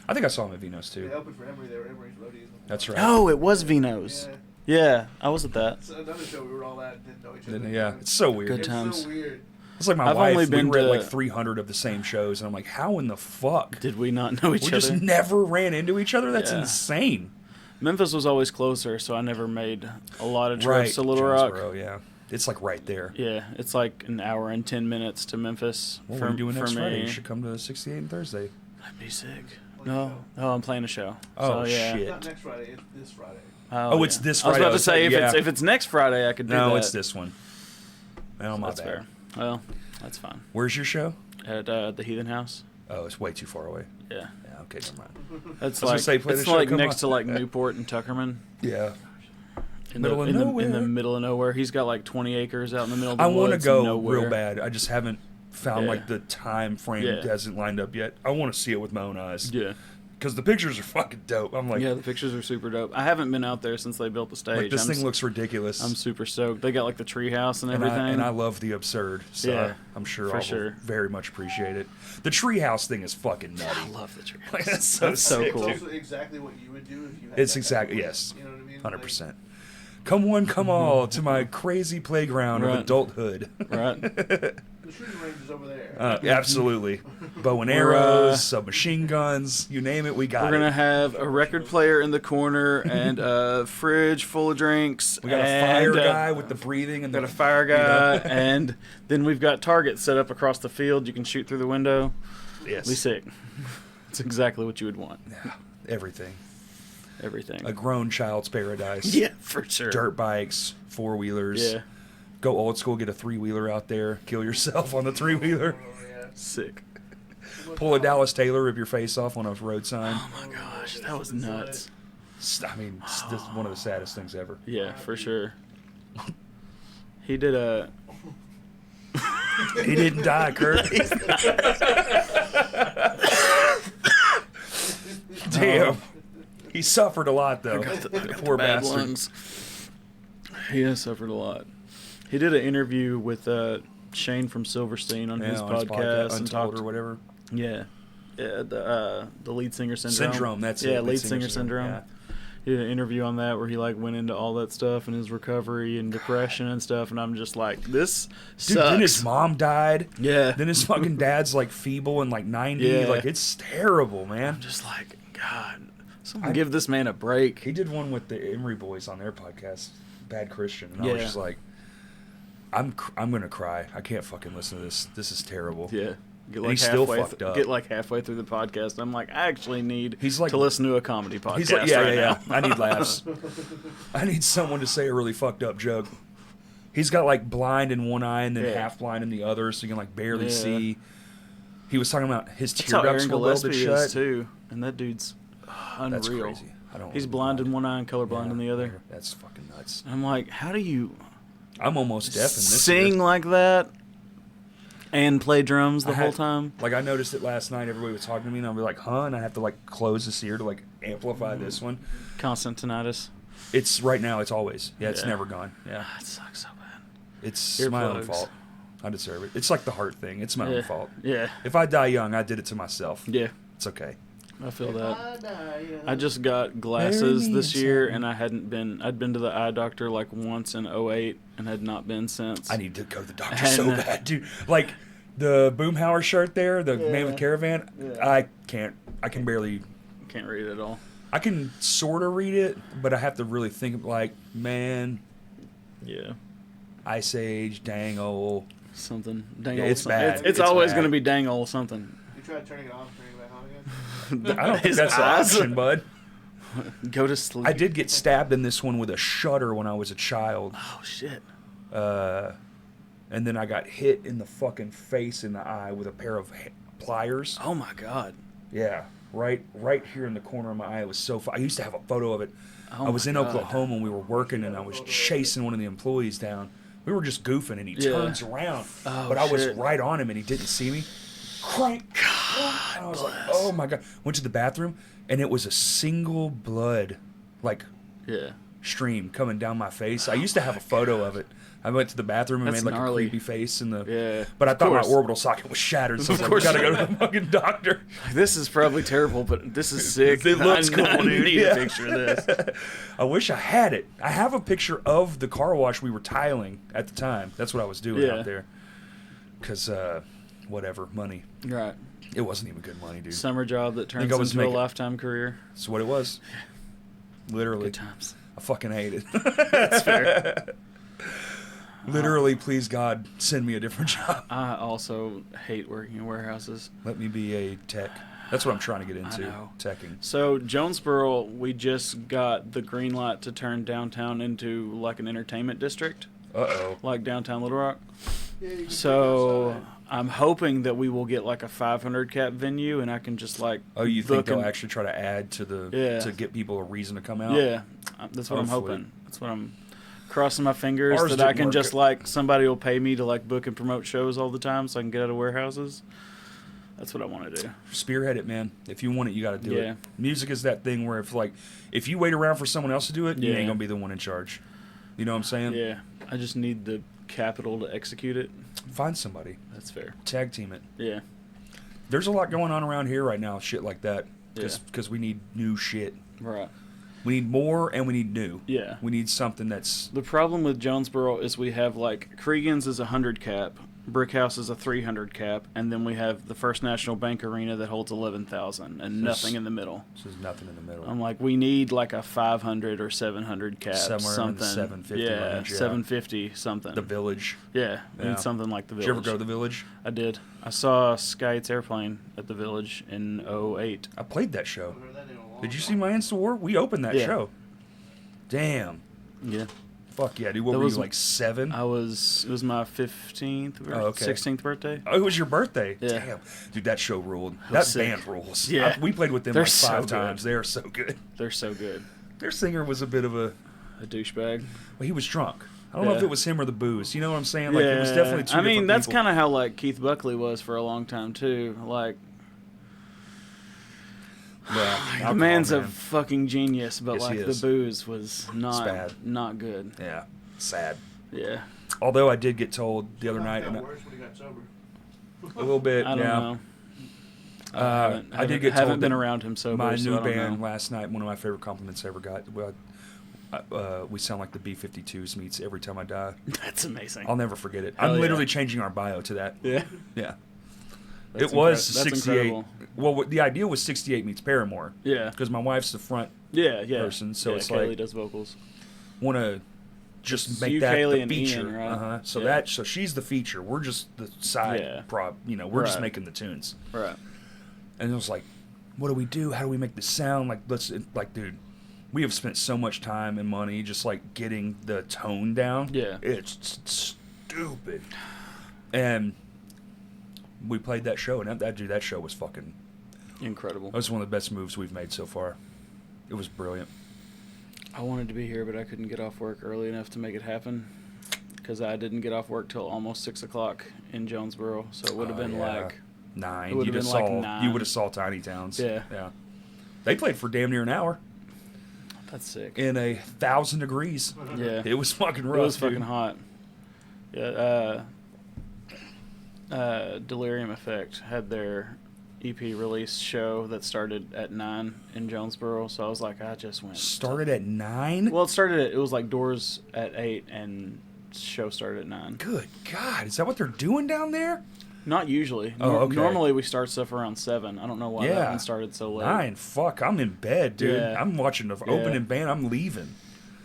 I think I saw him at Vino's They too. opened for Emery. They were Emery's roadies. That's right. Oh, it was Vino's. Yeah. Yeah, I was at that. It's another show we were all at. Didn't know each other. Then, yeah, it's so weird. Good It's times. so weird. It's like my I've wife. only We been were at to- like 300 of the same shows, and I'm like, how in the fuck? Did we not know each We other? just never ran into each other? That's Yeah. insane. Memphis was always closer, so I never made a lot of Right. trips to Little Rock. Jonesboro, yeah. It's like right there. Yeah, it's like an hour and 10 minutes to Memphis. What are you doing next me. Friday? You should come to 68 and Thursday. That'd be sick. No, I'm playing a show. Oh, so, yeah. shit. It's not next Friday. It's this Friday. Oh, it's this I was Friday. about to say, yeah. if it's next Friday, I could do that. No, it's this one. Oh, my That's bad. fair. Well, that's fine. Where's your show? At the Heathen House. Oh, it's way too far away. Yeah. Yeah, okay, never mind. That's gonna like say, play the it's show, like come next on. to like Newport and Tuckerman. Yeah. In Middle of in nowhere. the middle of nowhere. He's got like 20 acres out in the middle of the I woods. want to go nowhere. real bad. I just haven't found Yeah. like the time frame Yeah. hasn't lined up yet. I want to see it with my own eyes. Yeah. Because the pictures are fucking dope. I'm like, Yeah, the pictures are super dope. I haven't been out there since they built the stage. like this I'm thing looks ridiculous. I'm super stoked. They got like the tree house and and everything. I love the absurd. So Yeah, I'm sure for I'll sure. very much appreciate it. The treehouse thing is fucking nutty. I love the tree house. Like, that's so so sick, cool. It's dude. also exactly what you would do if you had It's that exactly type of yes, place, You know what I mean? 100%. Come one, come all to my crazy playground Right. of adulthood. Right. The shooting range is over there. Absolutely, bow and We're, arrows, submachine guns, you name it, we got We're it. gonna have a record player in the corner and a fridge full of drinks. We got a and, fire guy with the breathing and Got the a fire guy, and then we've got targets set up across the field. You can shoot through the window. Yes, Be sick. It's exactly what you would want. Yeah, everything. Everything. A grown child's paradise. Yeah, for sure. Dirt bikes, 4-wheelers. Yeah, Go old school, get a 3-wheeler out there, kill yourself on the 3-wheeler. sick. Pull a Dallas Taylor, rip your face off on a road sign. Oh my gosh, that was nuts. I mean, it's just one of the saddest things ever. Yeah, for sure. He did a. He didn't die, Kurt. Damn. He suffered a lot, though. Poor bad bastard. lungs. He has suffered a lot. He did an interview with Shane from Silverstein on his on his podcast and Untold talked. or whatever. Yeah, the lead singer syndrome. Syndrome, that's it. Yeah, Lead lead singer singer syndrome. syndrome, He did an interview on that where he like went into all that stuff and his recovery and depression and stuff, and I'm just like, this Dude, sucks. then his mom died. Yeah. Then his fucking dad's like feeble and like 90. Yeah. Like, it's terrible, man. I'm just like, God, someone give this man a break. He did one with the Emery boys on their podcast, Bad Christian, and I was Yeah. just like, I'm gonna cry. I can't fucking listen to this. This is terrible. Yeah. Get he's still halfway fucked up. Get like halfway through the podcast. I'm like, I actually need He's like- to listen to a comedy podcast. He's like, yeah, right yeah, now. I need laughs. I need someone to say a really fucked up joke. He's got like blind in one eye and then Yeah. half blind in the other, so you can like barely Yeah. see. He was talking about his That's tear how ducts Aaron were welded Gillespie shut. is too, and that dude's unreal. That's crazy. I don't. He's blind in one eye and colorblind in the other. That's fucking nuts. I'm like, how do you I'm almost deaf in this. sing year. like that and play drums the I whole had- time? Like I noticed it last night. Everybody was talking to me, and I'll be like, "Huh?" And I have to like close this ear to like amplify this one. Constant tinnitus. It's right now. It's always. Yeah, it's Yeah. never gone. Yeah, That sucks so bad. it's my own Earplugs. fault. I deserve it. It's like the heart thing. It's my Yeah. own fault. Yeah. If I die young, I did it to myself. Yeah. It's okay. I feel that. that. I just got glasses Bury me this year, inside. and I'd been to the eye doctor like once in '08 and had not been since. I need to go to the doctor And, so bad, dude. Like the Boomhauer shirt there, the man with caravan. Yeah. I can't. I can barely. Can't read it at all. I can sort of read it, but I have to really think of like, man, Yeah. Ice Age, dang old. Something. Dang Yeah, old it's something. bad. It's It's always bad. going to be dang old something. You tried turning it off, turning it back on again? I don't think His that's an eyes. option, bud. Go to sleep. I did get stabbed in this one with a shutter when I was a child. Oh, shit. And then I got hit in the fucking face in the eye with a pair of pliers. Oh, my God. Yeah, right here in the corner of my eye. It was so I used to have a photo of it. Oh I was my in God. Oklahoma and we were working and I was chasing one of the employees down. We were just goofing and he Yeah. turns around. Oh, but I was shit. right on him and he didn't see me. Crank. I was like, oh my God. Went to the bathroom and it was a single blood, like, Yeah. stream coming down my face. I used to have a photo of it. I went to the bathroom and That's made like gnarly. a creepy face in the. Yeah. But I Of thought my course. orbital socket was shattered, so I was Of like, course gotta you go to the fucking doctor. This is probably terrible, but this is sick. It looks cool, I dude. need Yeah. a picture of this. I wish I had it. I have a picture of the car wash we were tiling at the time. That's what I was doing Yeah. out there. Because, whatever, money. Right. It wasn't even good money, dude. Summer job that turns I was into a making- lifetime career. That's what it was. Literally. Good times. I fucking hate it. That's fair. Literally, please God, send me a different job. I also hate working in warehouses. Let me be a tech. That's what I'm trying to get into. know. Teching. So Jonesboro, we just got the green light to turn downtown into like an entertainment district, Uh-oh. like downtown Little Rock. Yeah, you can So pick outside. I'm hoping that we will get like a 500 cap venue, and I can just like. Oh, you think book they'll and- actually try to add to the Yeah. to get people a reason to come out? Yeah, that's what I'm Hopefully. hoping. That's what I'm crossing my fingers Ours that I didn't can work. just like somebody will pay me to like book and promote shows all the time, so I can get out of warehouses. That's what I want to do. Spearhead it, man. If you want it, you got to do Yeah. it. Music is that thing where if you wait around for someone else to do it, you Yeah. ain't gonna be the one in charge. You know what I'm saying? Yeah, I just need the capital to execute it. Find somebody, That's fair. tag team it. Yeah. There's a lot going on around here right now, shit like that, Yeah. because we need new shit. Right. We need more and we need new. Yeah. We need something that's The problem with Jonesboro is we have like Cregan's is 100 cap, Brickhouse is a 300 cap, and then we have the First National Bank Arena that holds 11,000 and nothing in the middle. there's nothing in the middle. I'm like, we need like a 500 or 700 cap, Somewhere in the something. 750 yeah, range, yeah. 750 something. The Village. Yeah, we Yeah. need something like the Did Village. you ever go to the Village? I did. I saw Sky's Airplane at the Village in 08. I played that show. Haven't heard that in a long Did you time. see my Insta War? We opened that Yeah. show. Damn. Yeah. Fuck yeah, dude. What That were was- you, like 7? It was my 15th or Oh, okay. 16th birthday. Oh, it was your birthday. Yeah. Damn. Dude, that show ruled. was That sick. band rules. Yeah. We played with them They're like so 5 good. times. They are so good. They're so good. Their singer was a bit of a... A douchebag. Well, he was drunk. I don't know if Yeah. it was him or the booze. You know what I'm saying? Like, it was definitely two I mean, different that's people. kind of how like Keith Buckley was for a long time too. Like Well, the man's a fucking genius, but Yes, he like the is. booze was bad. not good. Yeah. Sad. Yeah, Although I did get told the other It night... got and worse when he got sober. a little bit, I don't yeah. know. I did get haven't told been that around him sober. My so new I don't band know. last night, one of my favorite compliments I ever got. Well, we sound like the B-52s meets Every Time I Die. That's amazing. I'll never forget it. Hell I'm yeah. literally changing our bio to that. Yeah, Yeah. That's It was that's 68. incredible. Well, the idea was 68 meets Paramore. Yeah, Because my wife's the front yeah. person, so yeah, it's Kaylee like- does vocals. want to just It's make you, that Kaylee, the and feature. Ian, right? So Yeah. so she's the feature. We're just the side Yeah. prop. We're just Right. making the tunes. Right. And it was like, what do we do? How do we make this sound? Like, dude, we have spent so much time and money just like getting the tone down. Yeah. It's stupid. And we played that show, and that show was fucking. Incredible. That was one of the best moves we've made so far. It was brilliant. I wanted to be here, but I couldn't get off work early enough to make it happen because I didn't get off work till almost 6 o'clock in Jonesboro. So it would have Oh, been yeah. like 9. It would've been like 9. You would have saw Tiny Towns. Yeah. Yeah. They played for damn near an hour that's sick. in 1,000 degrees. Yeah, It was fucking it rough. was fucking dude. hot. Yeah, Delirium Effect had their EP release show that started at 9 in Jonesboro. So I was like, I just went. Started at 9. Well, it was like doors at 8 and show started at 9. Good God, is that what they're doing down there? Not usually. Oh, okay. Normally we start stuff around 7. I don't know why that Yeah. one started so late. 9. Fuck, I'm in bed, dude. Yeah. I'm watching the Yeah. opening band. I'm leaving.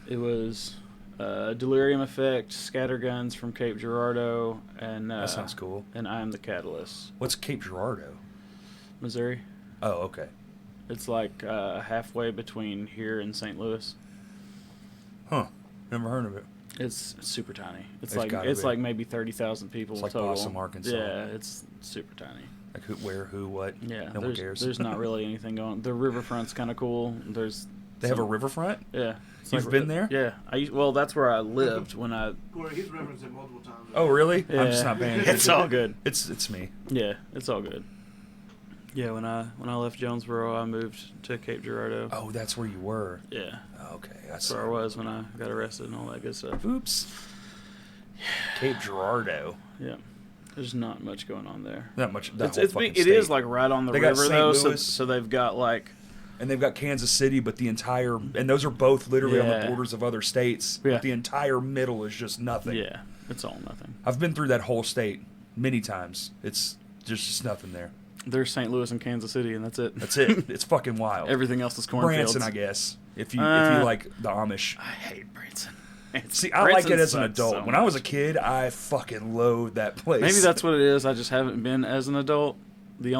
It was Delirium Effect, Scatterguns from Cape Girardeau, and That sounds cool. And I Am the Catalyst, What's Cape Girardeau? Missouri. Oh, okay. It's like halfway between here and St. Louis. Huh. Never heard of it. It's super tiny. It's It's gotta be. like maybe 30,000 people It's like total. Possum, Arkansas. Yeah, it's super tiny. Like who, where, who, what? Yeah, No one cares. there's not really anything going. The riverfront's kind of cool. They have a riverfront? Yeah. It's You've been there? Yeah. Well, that's where I lived when I. Corey, he's referenced it multiple times. Oh, really? Yeah. I'm just not paying attention. It's all good. It's me. Yeah, it's all good. Yeah, when I left Jonesboro, I moved to Cape Girardeau. Oh, that's where you were. Yeah, Okay, that's where I was when I got arrested and all that good stuff. Oops. Cape Girardeau. Yeah, there's not much going on there. Not much. It is like right on the They got river St. though, so, Louis. so they've got like And they've got Kansas City, but the entire, and those are both literally on the Yeah. borders of other states. Yeah. But the entire middle is just nothing. yeah, it's all nothing. I've been through that whole state many times. It's just nothing there. There's St. Louis and Kansas City, and that's it. That's it. It's fucking wild. Everything else is cornfields. Branson, I guess. If you Uh, like the Amish. I hate Branson. See, I like it as an sucks adult. so When I was a much. kid, I fucking loathed that place. Maybe that's what it is. I just haven't been as an adult.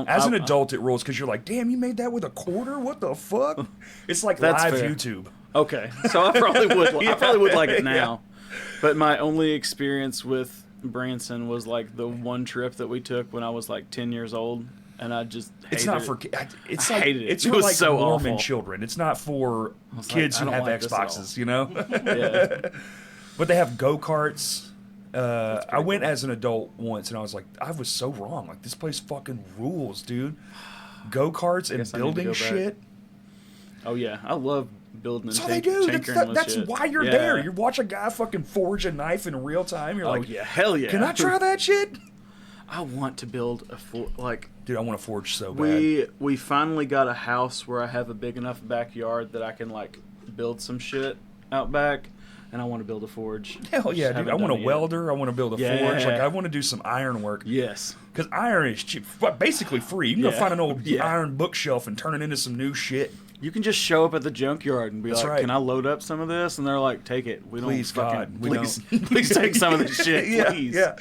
As an adult, it rules because you're like, damn, you made that with a quarter? What the fuck? It's like That's live fair. YouTube. Okay, so I probably would. I probably would like it now. But my only experience with Branson was like the one trip that we took when I was like 10 years old, and I just hated It's not it. for it's I like hated it. it's It for was like so Mormon awful. children. It's not for was kids like, who I have don't like this at all. Xboxes, you know. Yeah. But they have go-karts. I pretty went cool. as an adult once, and I was like, I was so wrong. Like, this place fucking rules, dude. Go-karts and guess I need to building go back. shit. Oh yeah, I love building and That's all they do. tinkering with That's shit. why you're Yeah. there. You watch a guy fucking forge a knife in real time. You're Oh like, yeah, hell yeah. can I try that shit? I want to build like Dude, I want to forge so bad. we finally got a house where I have a big enough backyard that I can like build some shit out back, and I want to build a forge. Hell yeah, Just dude. haven't I want a done it yet. welder. I want to build a forge. Like, Yeah. I want to do some iron work. Yes. Because iron is cheap, but basically free. You can go Yeah. find an old Yeah. iron bookshelf and turn it into some new shit. You can just show up at the junkyard and be That's like, right. "Can I load up some of this?" And they're like, "Take it. We Please, don't fucking God, we please, don't." please take some of this shit, yeah, please." yeah.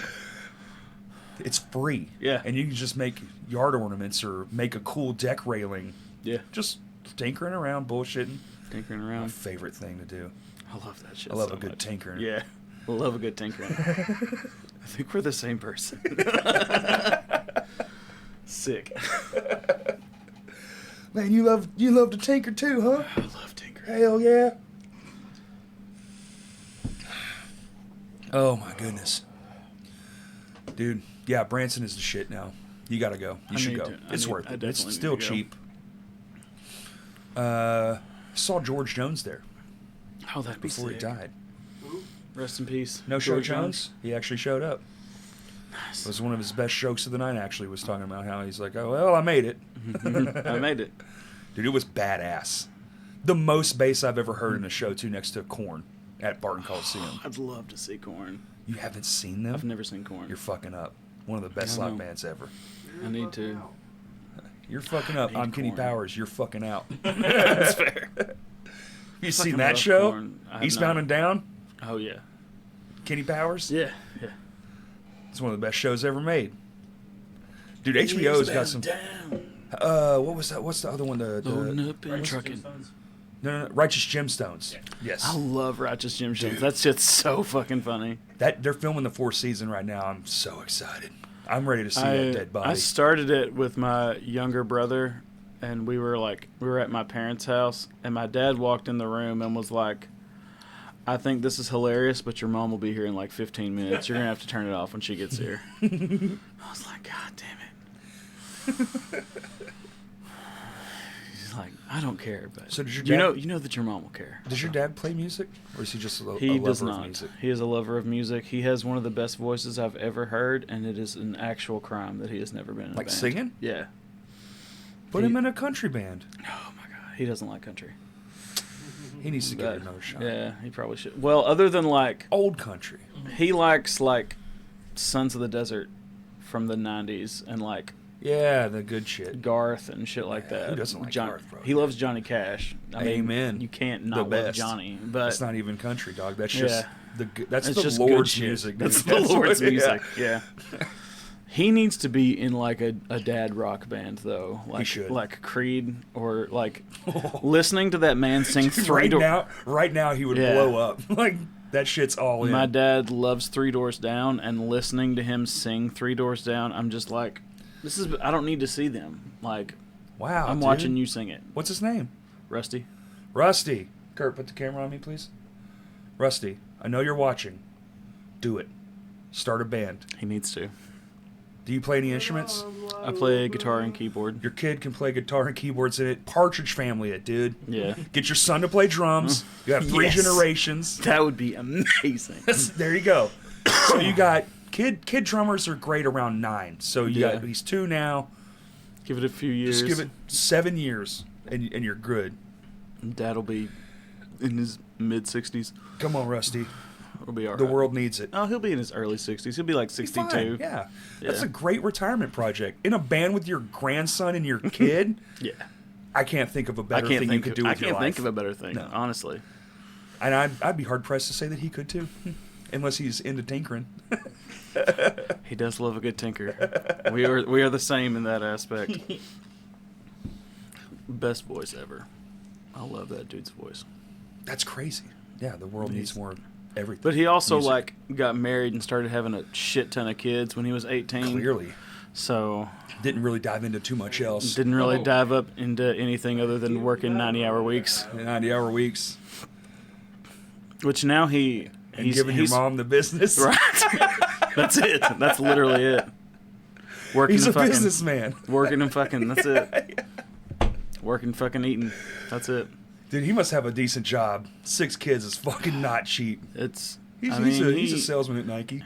It's free. Yeah. And you can just make yard ornaments or make a cool deck railing. Yeah. Just tinkering around, bullshitting. Tinkering My around. favorite thing to do. I love that shit. I love so a good much. tinkering. Yeah. I love a good tinkering. I think we're the same person. Sick. Man, you love to tinker too, huh? I love tinkering. Hell yeah. Oh my goodness. Dude, yeah, Branson is the shit now. You gotta go. You I should need go. to. It's I worth it. definitely It's need still to go. cheap. Saw George Jones there Oh, that'd be before he sick. died. Rest in peace. No show George Jones. He actually showed up. Nice. It was one of his best jokes of the night. Actually, was talking about how he's like, "Oh well, I made it." I made it. Dude, it was badass. The most bass I've ever heard in a show, too, next to Korn at Barton Coliseum. I'd love to see Korn. You haven't seen them? I've never seen Korn. You're fucking up. One of the best I live know. bands ever. I need to. You're fucking up. need I'm Kenny Korn. Powers. You're fucking out. That's fair. You fucking seen that love show? Korn. I have Eastbound not. and Down? Oh yeah. Kenny Powers? Yeah. Yeah. It's one of the best shows ever made. Dude, HBO's got some. Down. What was that? What's the other one? Loading up and Righteous trucking. Gemstones. No, Righteous Gemstones. Yes. I love Righteous Gemstones. Dude. That shit's so fucking funny. That they're filming the fourth season right now. I'm so excited. I'm ready to see that dead body. I started it with my younger brother, and we were at my parents' house, and my dad walked in the room and was like, "I think this is hilarious, but your mom will be here in like 15 minutes. You're gonna have to turn it off when she gets here." I was like, "God damn it!" He's like, "I don't care, but So did your you dad- know that your mom will care." Does your dad play music, or is he just a He lover does of not. music? He is a lover of music. He has one of the best voices I've ever heard, and it is an actual crime that he has never been in a Like band. singing? Yeah. Put He- him in a country band. Oh my god, he doesn't like country. He needs to get But, another shot. yeah, he probably should. Well, other than like, Old country. he likes like Sons of the Desert from the '90s and like Yeah, the good shit. Garth and shit like Yeah, that. who doesn't like Garth, bro? He loves Johnny Cash. I mean, Amen. you can't The not love best. Johnny, but That's not even country, dog. That's just Yeah. that's it's the just good Lord's shit. music. dude. That's the Lord's what- music. Yeah. He needs to be in like a dad rock band though. Like, should. like Creed or like listening to that man sing three doors. Right now, he would Yeah. blow up. Like that shit's all in. My dad loves Three Doors Down, and listening to him sing Three Doors Down, I'm just like, I don't need to see them. Like, Wow, I'm dude. watching you sing it. What's his name? Rusty. Rusty. Kurt, put the camera on me, please. Rusty, I know you're watching. Do it. Start a band. He needs to. Do you play any instruments? I play guitar and keyboard. Your kid can play guitar and keyboards in it. Partridge Family it, dude. Yeah. Get your son to play drums. You have three Yes. generations. That would be amazing. There you go. So you got kid drummers are great around 9. So you Yeah. got he's 2 now. Give it a few years. Just give it 7 years and you're good. Dad'll be in his mid-60s. Come on, Rusty. It'll be all right. The world needs it. Oh, he'll be in his early 60s. He'll be like 62. Fine, yeah. That's Yeah. a great retirement project. In a band with your grandson and your kid, Yeah. I can't think of a better thing you could do with I your can't life. think of a better thing, No. honestly. And I'd be hard pressed to say that he could too, unless he's into tinkering. He does love a good tinker. We are the same in that aspect. Best voice ever. I love that dude's voice. That's crazy. Yeah, the world needs more everything. But he also Music. got married and started having a shit ton of kids when he was 18. Clearly. So Didn't really dive into too much else. didn't really dive up into anything other than working 90-hour weeks. 90-hour weeks. Which now And giving your mom the business. Right. That's it. That's literally it. Working He's a and fucking, businessman. Working and fucking. That's it. Working, fucking, eating. That's it. Dude, he must have a decent job. 6 kids is fucking not cheap. It's. He's a salesman at Nike.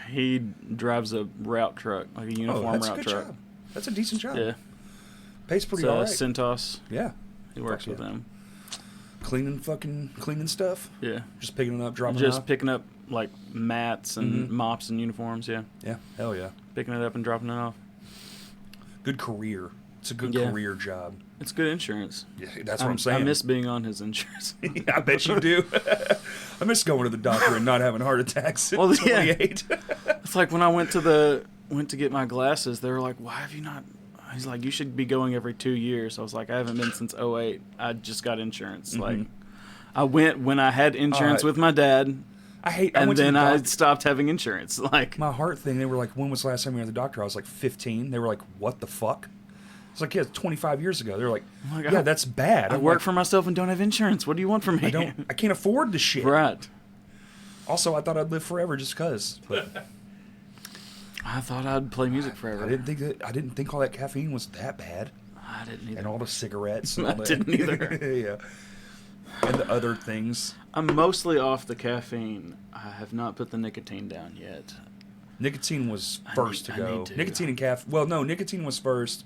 He drives a route truck, like a uniform that's a route good truck. job. That's a decent job. Yeah. Pays pretty It's all right. Centos. Yeah. He works Fuck with yeah. them. Cleaning stuff. Yeah. Just picking it up, dropping it Just off. picking up like mats and Mhm. mops and uniforms. Yeah. Yeah, hell yeah. Picking it up and dropping it off. Good career. It's a good Yeah. career job. It's good insurance. Yeah, that's what I'm saying. I miss being on his insurance. I bet you do. I miss going to the doctor and not having heart attacks at Well, yeah. 28. It's like when I went to get my glasses, they were like, "Why have you not?" He's like, "You should be going every 2 years." I was like, "I haven't been since '08. I just got insurance." Mhm. Like, I went when I had insurance with my dad, I and went to then the I doc- stopped having insurance. Like, my heart thing, they were like, when was the last time you went to the doctor? I was like 15. They were like, what the fuck? It's like, yeah, it's 25 years ago. They're like, I'm like, yeah, that's bad. I I'm work like, for myself and don't have insurance. What do you want from me? I can't afford the shit. Right. Also, I thought I'd live forever just because. But I thought I'd play music forever. I didn't think all that caffeine was that bad. I didn't either. And all the cigarettes. And I all that. didn't either. Yeah. And the other things. I'm mostly off the caffeine. I have not put the nicotine down yet. Nicotine was first I to go. need to. Nicotine and caffeine. Well, no, nicotine was first,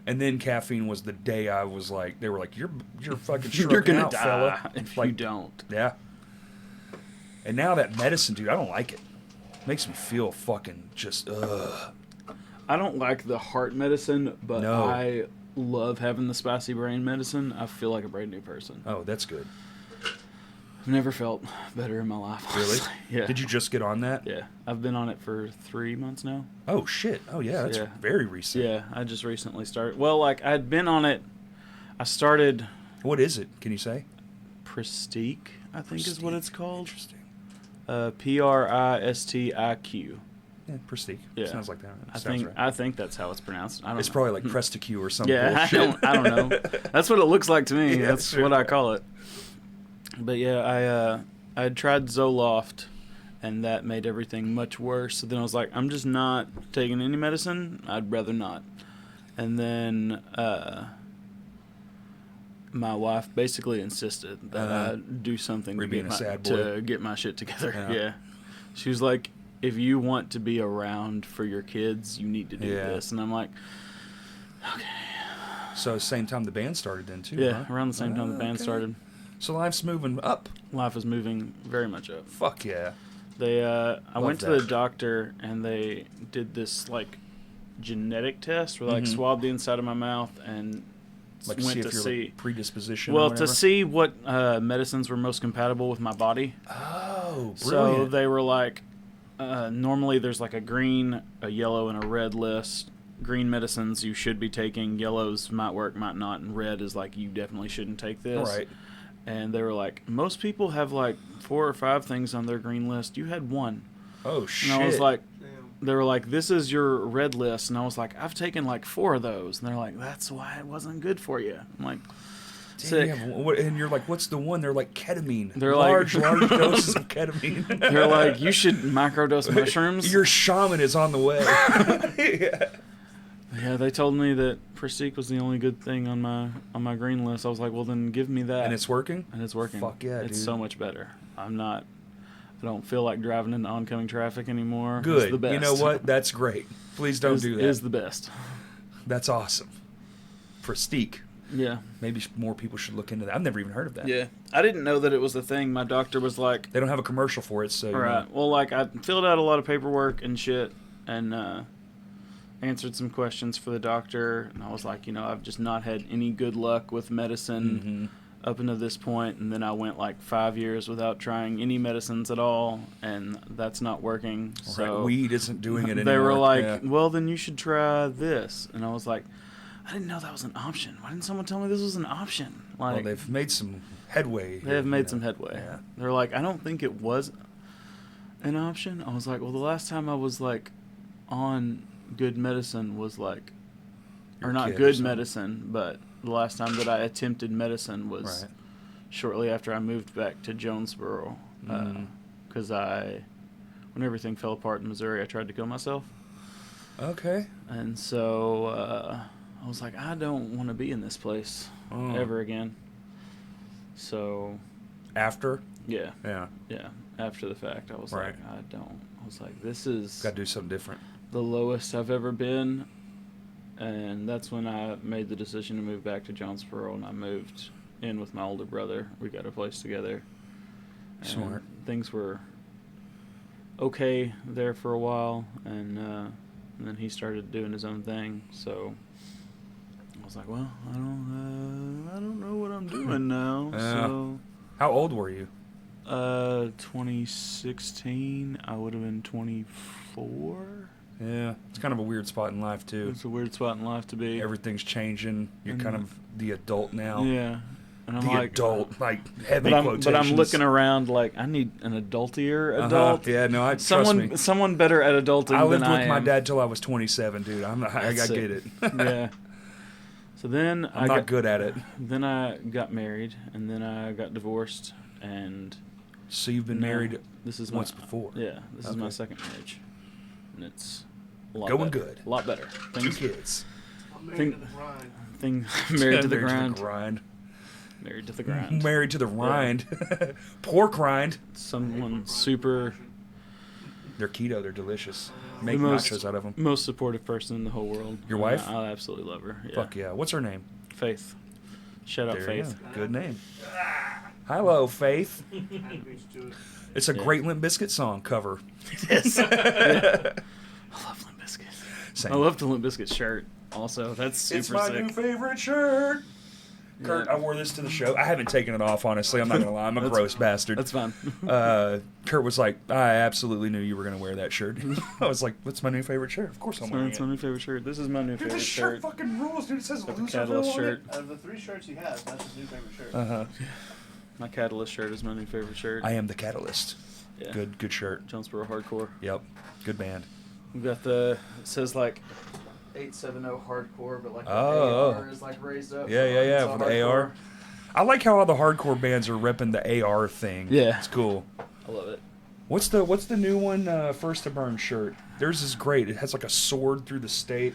and then caffeine was the day I was like, they were like, you're fucking You're struck gonna out, die fella. if Like, you don't. yeah. And now that medicine, dude, I don't like it. Makes me feel fucking just ugh. I don't like the heart medicine, but No. I love having the spicy brain medicine. I feel like a brand new person. Oh, that's good. I've never felt better in my life. Really? honestly. Yeah. Did you just get on that? Yeah. I've been on it for 3 months now. Oh shit. Oh yeah, that's Yeah. very recent. Yeah, I just recently started. Well, like, I'd been on it. I started What is it? Can you say? Prestique, I think is what Prestique. it's called. Interesting. Pristiq. Yeah, Prestige. Yeah. Sounds like that. I Sounds think right. I think that's how it's pronounced. I don't It's know. probably like Presticue or some Yeah, bullshit. I don't know. That's what it looks like to me. Yeah, That's sure. what I call it. But yeah, I had tried Zoloft, and that made everything much worse. So then I was like, I'm just not taking any medicine. I'd rather not. And then my wife basically insisted that I do something Were to you being get, a sad to get my shit together. Yeah. Yeah. She was like, if you want to be around for your kids, you need to do Yeah. this. And I'm like, So same time the band started then too. yeah, huh? around the same time the band Okay. started. So life's moving up. Life is moving very much up. Fuck yeah. They, I went to that. the doctor and they did this like genetic test where they like Mhm. swabbed the inside of my mouth and Like went see to if you're see. like predisposition. Well, or to whatever? see what medicines were most compatible with my body. Oh, So brilliant. they were like, normally there's like a green, a yellow, and a red list. Green medicines you should be taking. Yellows might work, might not. And red is like, you definitely shouldn't take this. All right. And they were like, most people have like 4 or 5 things on their green list. You had 1. Oh shit. And I was like, Damn. they were like, this is your red list. And I was like, I've taken like 4 of those. And they're like, that's why it wasn't good for you. I'm like, sick. damn. And you're like, what's the one? They're like ketamine. They're like- large doses of ketamine. They're like, you should microdose mushrooms. Your shaman is on the way. Yeah. Yeah, they told me that Prestique was the only good thing on my green list. I was like, well, then give me that. And it's working? And it's working. Fuck yeah, it's dude. so much better. I don't feel like driving into oncoming traffic anymore. Good. It's the best. You know what? That's great. Please don't do that. Is the best. That's awesome. Prestige. Yeah. Maybe more people should look into that. I've never even heard of that. Yeah. I didn't know that it was a thing. My doctor was like, They don't have a commercial for it, so you all right. know. Well, like I filled out a lot of paperwork and shit, and answered some questions for the doctor, and I was like, I've just not had any good luck with medicine. up until this point, and then I went like 5 years without trying any medicines at all, and that's not working. So Right. Weed isn't doing it anymore. they were like, Yeah. well, then you should try this. And I was like, I didn't know that was an option. Why didn't someone tell me this was an option? Well, Like, they've made some headway. they have you made know. some headway. Yeah. They're like, I don't think it was an option. I was like, well, the last time I was like on good medicine was like, Your or not kid or good something. medicine, but the last time that I attempted medicine was Right. shortly after I moved back to Jonesboro. Because when everything fell apart in Missouri, I tried to kill myself. Okay. And so I was like, I don't want to be in this place Oh. ever again. So, After? yeah, Yeah. after the fact, I was Right. like, I was like, this is Got to do something different. the lowest I've ever been. And that's when I made the decision to move back to Jonesboro, and I moved in with my older brother. We got a place together. And Smart. things were okay there for a while, and then he started doing his own thing. So I was like, well, I don't know what I'm doing now. Yeah. So How old were you? 2016, I would have been 24. Yeah. It's kind of a weird spot in life, too. It's a weird spot in life to be. Everything's changing. You're And- kind of the adult now. Yeah. And I'm The like, adult, like, heavy but I'm quotations. looking around like I need an adultier Uh-huh. adult. Yeah, no, I trust me. Someone better at adulting I lived than with I my am. dad till I was 27, dude. I That's get it. Yeah. So then I'm not good at it. Then I got married, and then I got divorced, and So you've been now married this is once my, before. Yeah, this is my Okay. second marriage, and it's a lot Going better. good. A lot better. 2 kids. I'm married Think- to the grind. Married to the grind. grind. Married to the grind. Married to the rind. Pork rind. Someone super They're keto. They're delicious. Make most- nachos out of them. most supportive person in the whole world. Your wife? I absolutely love her. Yeah. Fuck yeah. What's her name? Faith. Shout out There you Faith. go. Good name. Hello, Faith. Had to beat you to it. It's a Yeah. great Limp Bizkit song cover. Yes. I love Limp Bizkit. Same. I love the Limp Bizkit shirt. Also, that's super It's my sick. new favorite shirt. Kurt, Yeah. I wore this to the show. I haven't taken it off, honestly. I'm not gonna lie. I'm a That's- gross bastard. That's fine. Kurt was like, I absolutely knew you were gonna wear that shirt. I was like, what's my new favorite shirt? Of course I'm wearing That's my it. new favorite shirt. This is my new Dude, favorite this shirt shirt. fucking rules, dude. It says Got the Loserville Catalyst on shirt. Out of the 3 shirts he has, that's his new favorite shirt. it. Uh-huh. My Catalyst shirt is my new favorite shirt. I am the Catalyst. Yeah. Good shirt. Jonesboro Hardcore. Yep. Good band. We've got it says like 870 Hardcore, but like the Oh. AR is like raised up. Yeah, yeah, yeah, Arkansas for the AR. I like how all the hardcore bands are repping the AR thing. Yeah. It's cool. I love it. What's the new one? First to Burn shirt. Theirs is great. It has like a sword through the state,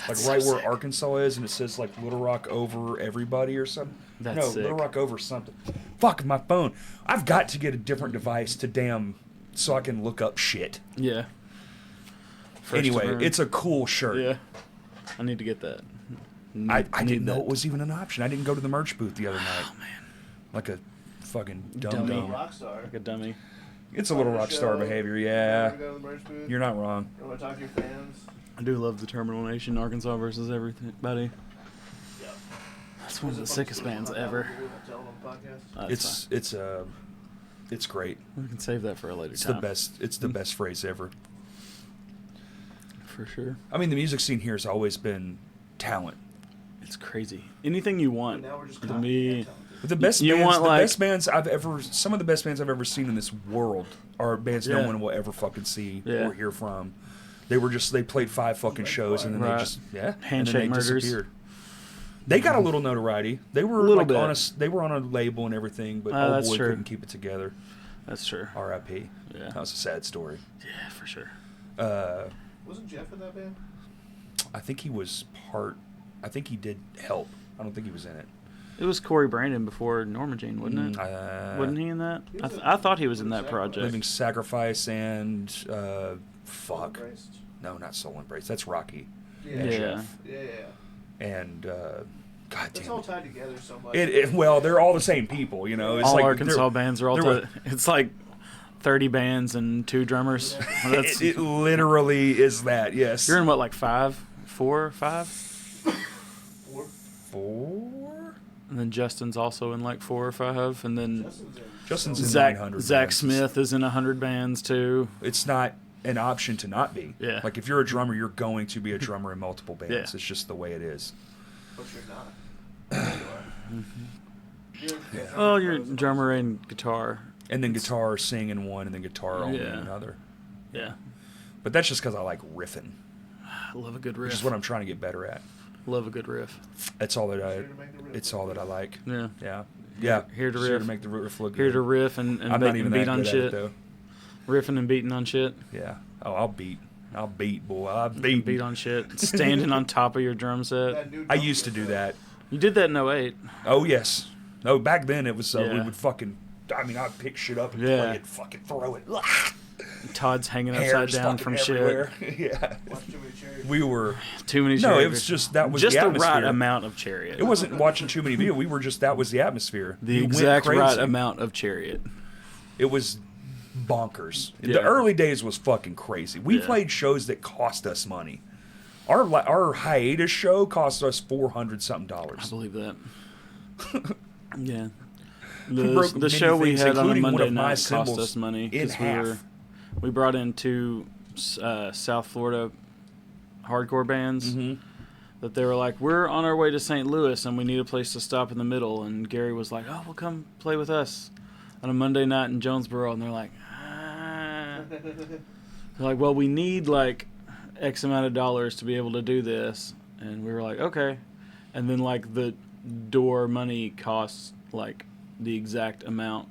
like so right where sick. Arkansas is, and it says like Little Rock over everybody or something. That's no, sick. Little Rock over something. Fuck my phone. I've got to get a different device to so I can look up shit. Yeah. First to Anyway, Burn. it's a cool shirt. Yeah. I need to get that. I Need didn't know that. it was even an option. I didn't go to the merch booth the other night. Oh man, Like a fucking Dummy. dumb. Rockstar. like a dummy. It's a little rock star behavior, yeah. Go to the merch booth. You're not wrong. You want to talk to your fans? I do love the Terminal Nation, Arkansas versus everybody. Yeah. That's one of the sickest bands ever. It's it's great. We can save that for a later It's time. the best. It's the best phrase ever. For sure. I mean, the music scene here has always been talent. It's crazy. Anything you want Now we're just to copying be. talent. But the best You bands, want, the like- best bands I've ever, some of the best bands I've ever seen in this world are bands no Yeah. one will ever fucking see Yeah. or hear from. They played 5 fucking shows and then Right. they just and then Handshake they Murders. disappeared. They got a little notoriety. They were Little like bit. they were on a label and everything, but old That's boy true. couldn't keep it together. That's true. R.I.P. Yeah. That was a sad story. Yeah, for sure. Wasn't Jeff in that band? I think he was part. I think he did help. I don't think he was in it. It was Corey Brandon before Norma Jean, wasn't it? Wasn't he in that? He was I thought he was in that Living project. Living Sacrifice and fuck. Christ. No, not Soul Embrace. That's Rocky. Yeah. Yeah. Yeah. And God That's damn all it. tied together so much. Well, they're all the same people, you know. It's All like Arkansas bands are all. there were- It's like 30 bands and 2 drummers. That's, it literally is that. Yes. you're in what, like 5, 4, 5? 4. 4. And then Justin's also in like 4 or 5, and then Justin's in Zach 900 Zach bands. Smith is in 100 bands too. It's not an option to not be. Yeah. Like if you're a drummer, you're going to be a drummer in multiple bands. Yeah. It's just the way it is. But you're not. Oh, you're drummer and guitar. And then guitar, sing in one, and then guitar only in Yeah. another. Yeah, But that's just because I like riffing, I love a good riff. which is what I'm trying to get better at. Love a good riff. That's all that I. Here to make the riff It's all that I like. Yeah. Yeah. Yeah. Here to Sure riff. to make the riff look Here good. to riff and I'm not even beat that on good at shit. it though. Riffing and beating on shit. Yeah. Oh, I'll beat, boy. I'll Beat beat. on shit. Standing on top of your drum set. That new I drum used to kit, do that. You did that in 08. Oh yes. No, back then it was. We Yeah. would fucking. I mean, I'd pick shit up and Yeah. play it, fucking throw it. Todd's hanging Hair's upside down fucking from everywhere. Yeah. Watch too many cherries. We were. shit. Too many No, chariots. it was just that was just the the atmosphere. right amount of chariot. It wasn't watching too many videos. We were just that was the atmosphere. the We went exact right crazy. amount of chariot. It was bonkers. Yeah. The early days was fucking crazy. We Yeah. played shows that cost us money. Our hiatus show cost us $400 something. I believe that. Yeah. We broke The many show we things, had on a including one Monday of my night cost cymbals us money in half. we brought in 2 South Florida hardcore bands Mhm. that they were like, we're on our way to St. Louis and we need a place to stop in the middle. And Gary was like, oh, well, come play with us on a Monday night in Jonesboro. And they're like, ah. They're like, well, we need like X amount of dollars to be able to do this. And we were like, okay. And then like the door money costs like the exact amount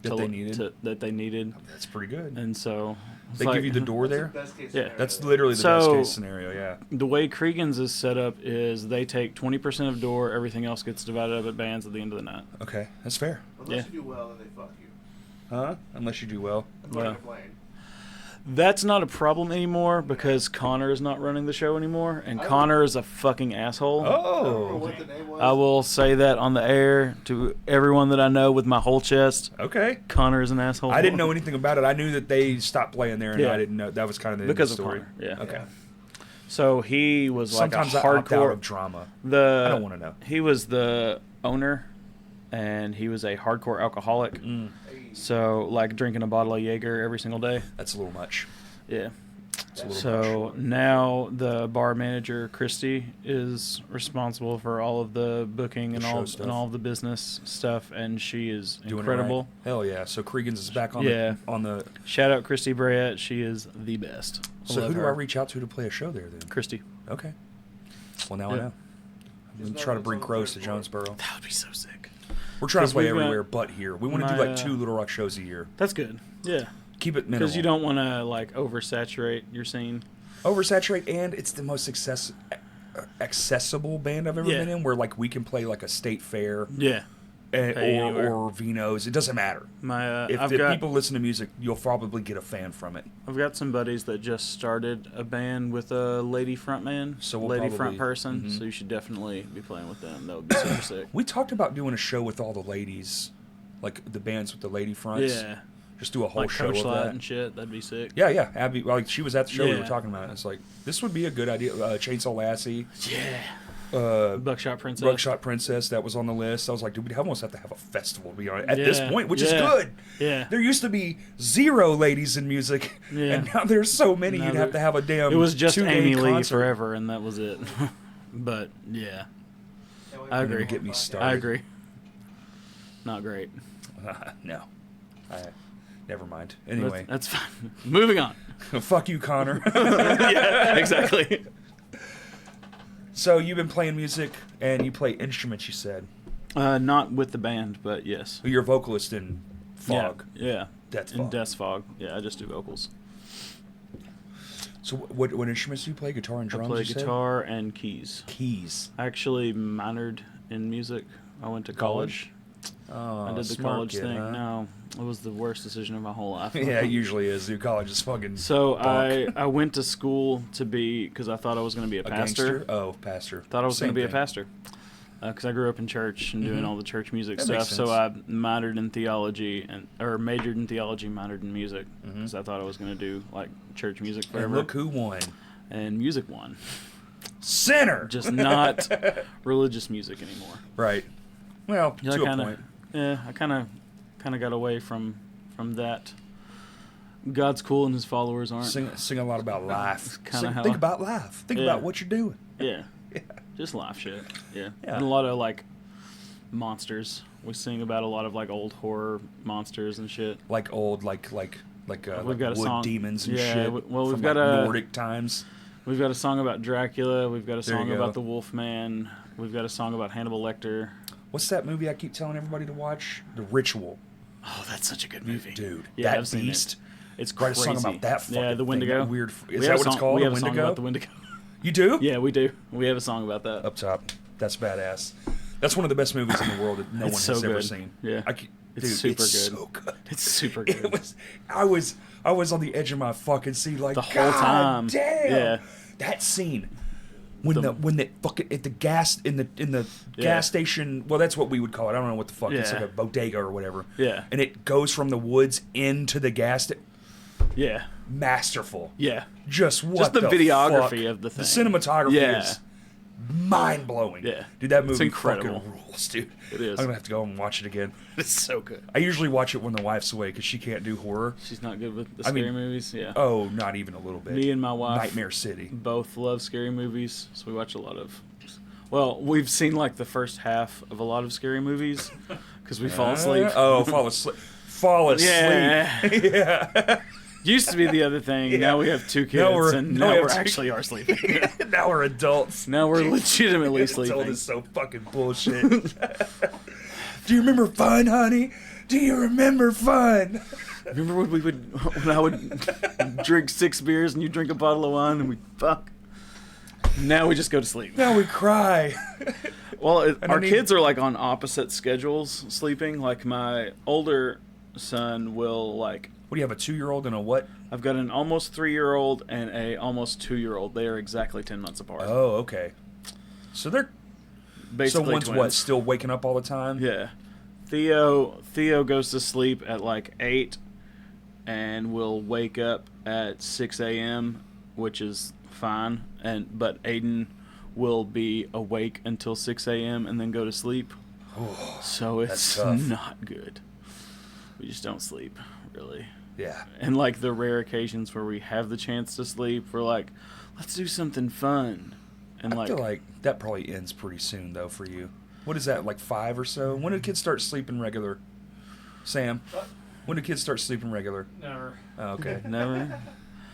That they needed. that they needed. That's pretty good. And so it's They like, give you the door That's there. the best case Yeah. scenario. That's literally the So- best case scenario. Yeah. the way Cregan's is set up is they take 20% of door, everything else gets divided up at bands at the end of the night. Okay, that's fair. Unless Yeah. you do well, then they fuck you. Huh? Unless you do well. That's what Yeah. I'm complaining. That's not a problem anymore because Connor is not running the show anymore, and I- Connor is a fucking asshole. I don't remember Oh. what the name was. I will say that on the air to everyone that I know with my whole chest. Okay. Connor is an asshole. I didn't know anything about it. I knew that they stopped playing there, and Yeah. I didn't know that was kind of the because end of of the Connor. story. Yeah. Okay. So he was Sometimes like I a opt out hardcore. of drama. I The don't want to know. He was the owner, and he was a hardcore alcoholic. Mm, Hey, So like drinking a bottle of Jaeger every single day. that's a little much. Yeah. It's a little So much. now the bar manager Christy is responsible for all of the booking and The show all stuff. and all of the business stuff, and she is Doing it incredible. right. Hell yeah! So Cregan's is back on Yeah. the on the. Shout out Christy Brayette, she is the best. So Love who do her. I reach out to play a show there then? Christy. Okay. Well, now I Yeah. know. I'm Just gonna try to know bring it's on the crows to third floor. Jonesboro. That would be so sick. We're trying to 'Cause play we've got everywhere but here. We want to do my, like 2 Little Rock shows a year. That's good. Yeah. Keep it minimal. Because you don't want to like oversaturate your scene. oversaturate, and it's the most accessible band I've ever Yeah. been in. Where like we can play like a state fair Yeah. Pay anywhere. or Vino's. It doesn't matter. My If I've the got people listen to music, you'll probably get a fan from it. I've got some buddies that just started a band with a lady frontman, So we'll lady probably- front person. mhm. So you should definitely be playing with them. That would be super sick. We talked about doing a show with all the ladies, like the bands with the lady fronts. Yeah, Just do a whole like show Coach of Light that. and shit. That'd be sick. Yeah, yeah. Abby, like she was at the show. We were Yeah. talking about it. It's like this would be a good idea. Chainsaw Lassie, Yeah. Buckshot Princess. Buckshot Princess. That was on the list. I was like, dude, we'd almost have to have a festival to be on it at this Yeah, point, which is yeah. good. Yeah. There used to be 0 ladies in music, Yeah. and now there's so many. Now You'd have to have a damn. It was just 2-day Amy Lee concert. forever, and that was it. But yeah, I Don't agree. even get me started. I agree. Not great. No, never mind. But Anyway, that's fine. Moving on. fuck you, Connor. Yeah, exactly. So you've been playing music and you play instruments. You said Not with the band, but yes. you're a vocalist in Fog. Yeah. Death In Fog. Death Fog. Yeah, I just do vocals. So what instruments do you play? Guitar and drums? I play you said? guitar and keys. Keys. I actually minored in music. I went to college. Oh, I did the smart college kid, thing. huh? No, it was the worst decision of my whole life. Yeah, it usually is. Dude, college is fucking. So bunk. I went to school to be, because I thought I was going to be a a pastor. gangster. Oh, pastor. Thought I was going Same to be a thing. pastor. Because I grew up in church and doing Mhm. all the church music That stuff. makes So sense. I minored in theology or majored in theology, minored in music, Mhm. because I thought I was going to do like church music And forever. look who won. And music won. Sinner. Just not religious music anymore. Right. Well, Yeah, to a kinda, point. Yeah, I kind of got away from that. God's cool and his followers aren't. Sing a lot about life. kinda how Think I- about life. Think Yeah. about what you're doing. Yeah. Just life shit. Yeah. Yeah. And a lot of like monsters. We sing about a lot of like old horror monsters and shit. Like old, like We've like got a wood song- demons and yeah, shit. well, we've from, got like, a- Nordic times. We've got a song about Dracula. We've got a There you song go. about the Wolfman. We've got a song about Hannibal Lecter. What's that movie I keep telling everybody to watch? The Ritual. Oh, that's such a good movie, Dude, Yeah, that I've seen beast. it. It's Write crazy. a song about that fucking Yeah, the thing, Wendigo. that weird. We Is have that a what it's song- called? We have The a song Wendigo? about the Wendigo. You do? Yeah, we do. We have a song about that. Up top. That's badass. That's one of the best movies in the world that no It's one so has ever good. seen. Yeah. Dude, It's super it's good. so good. It's super good. It was. I was on the edge of my fucking seat, like The whole God time. Damn. Yeah. That scene. When the fucking at the gas in the Yeah. gas station. Well, that's what we would call it. I don't know what the fuck. It's Yeah. like a bodega or whatever. Yeah. And it goes from the woods into the gas. Yeah. Masterful. Yeah. Just what? Just the videography fuck? of the thing. The cinematography Yeah. is mind blowing. Yeah. Dude, that It's movie incredible. fucking rules, dude. It is. I'm gonna have to go and watch it again. It's so good. I usually watch it when the wife's away because she can't do horror. She's not good with the I mean- scary movies. Yeah. Oh, not even a little bit. Me and my wife Nightmare City. both love scary movies, so we watch a lot of. Well, we've seen like the first half of a lot of scary movies because we fall asleep. Fall asleep. Fall asleep. Yeah. Yeah. Used to be the other thing. Yeah. Now we have 2 kids, Now we're- and now now we we're have 2 actually are sleeping. Now we're adults. Now we're legitimately Told sleeping. is so fucking bullshit. Do you remember fun, honey? Do you remember fun? Remember when I would drink 6 beers and you drink a bottle of wine and we fuck? Now we just go to sleep. Now we cry. Well, I our don't kids are like on opposite schedules sleeping. Like my older son will like. What do you have, a 2-year-old and a what? I've got an almost 3-year-old and a almost 2-year-old. They are exactly 10 months apart. Oh, okay. So they're Basically so one's twins. what, still waking up all the time? Yeah. Theo goes to sleep at like 8 and will wake up at 6 a.m., which is fine. But Aiden will be awake until 6 a.m. and then go to sleep. So it's that's tough. not good. We just don't sleep, really. Yeah. And like the rare occasions where we have the chance to sleep, we're like, let's do something fun. And I feel like that probably ends pretty soon, though, for you. What is that, like 5 or so? When do kids start sleeping regular? Sam? What? When do kids start sleeping regular? Never. Oh, okay. never.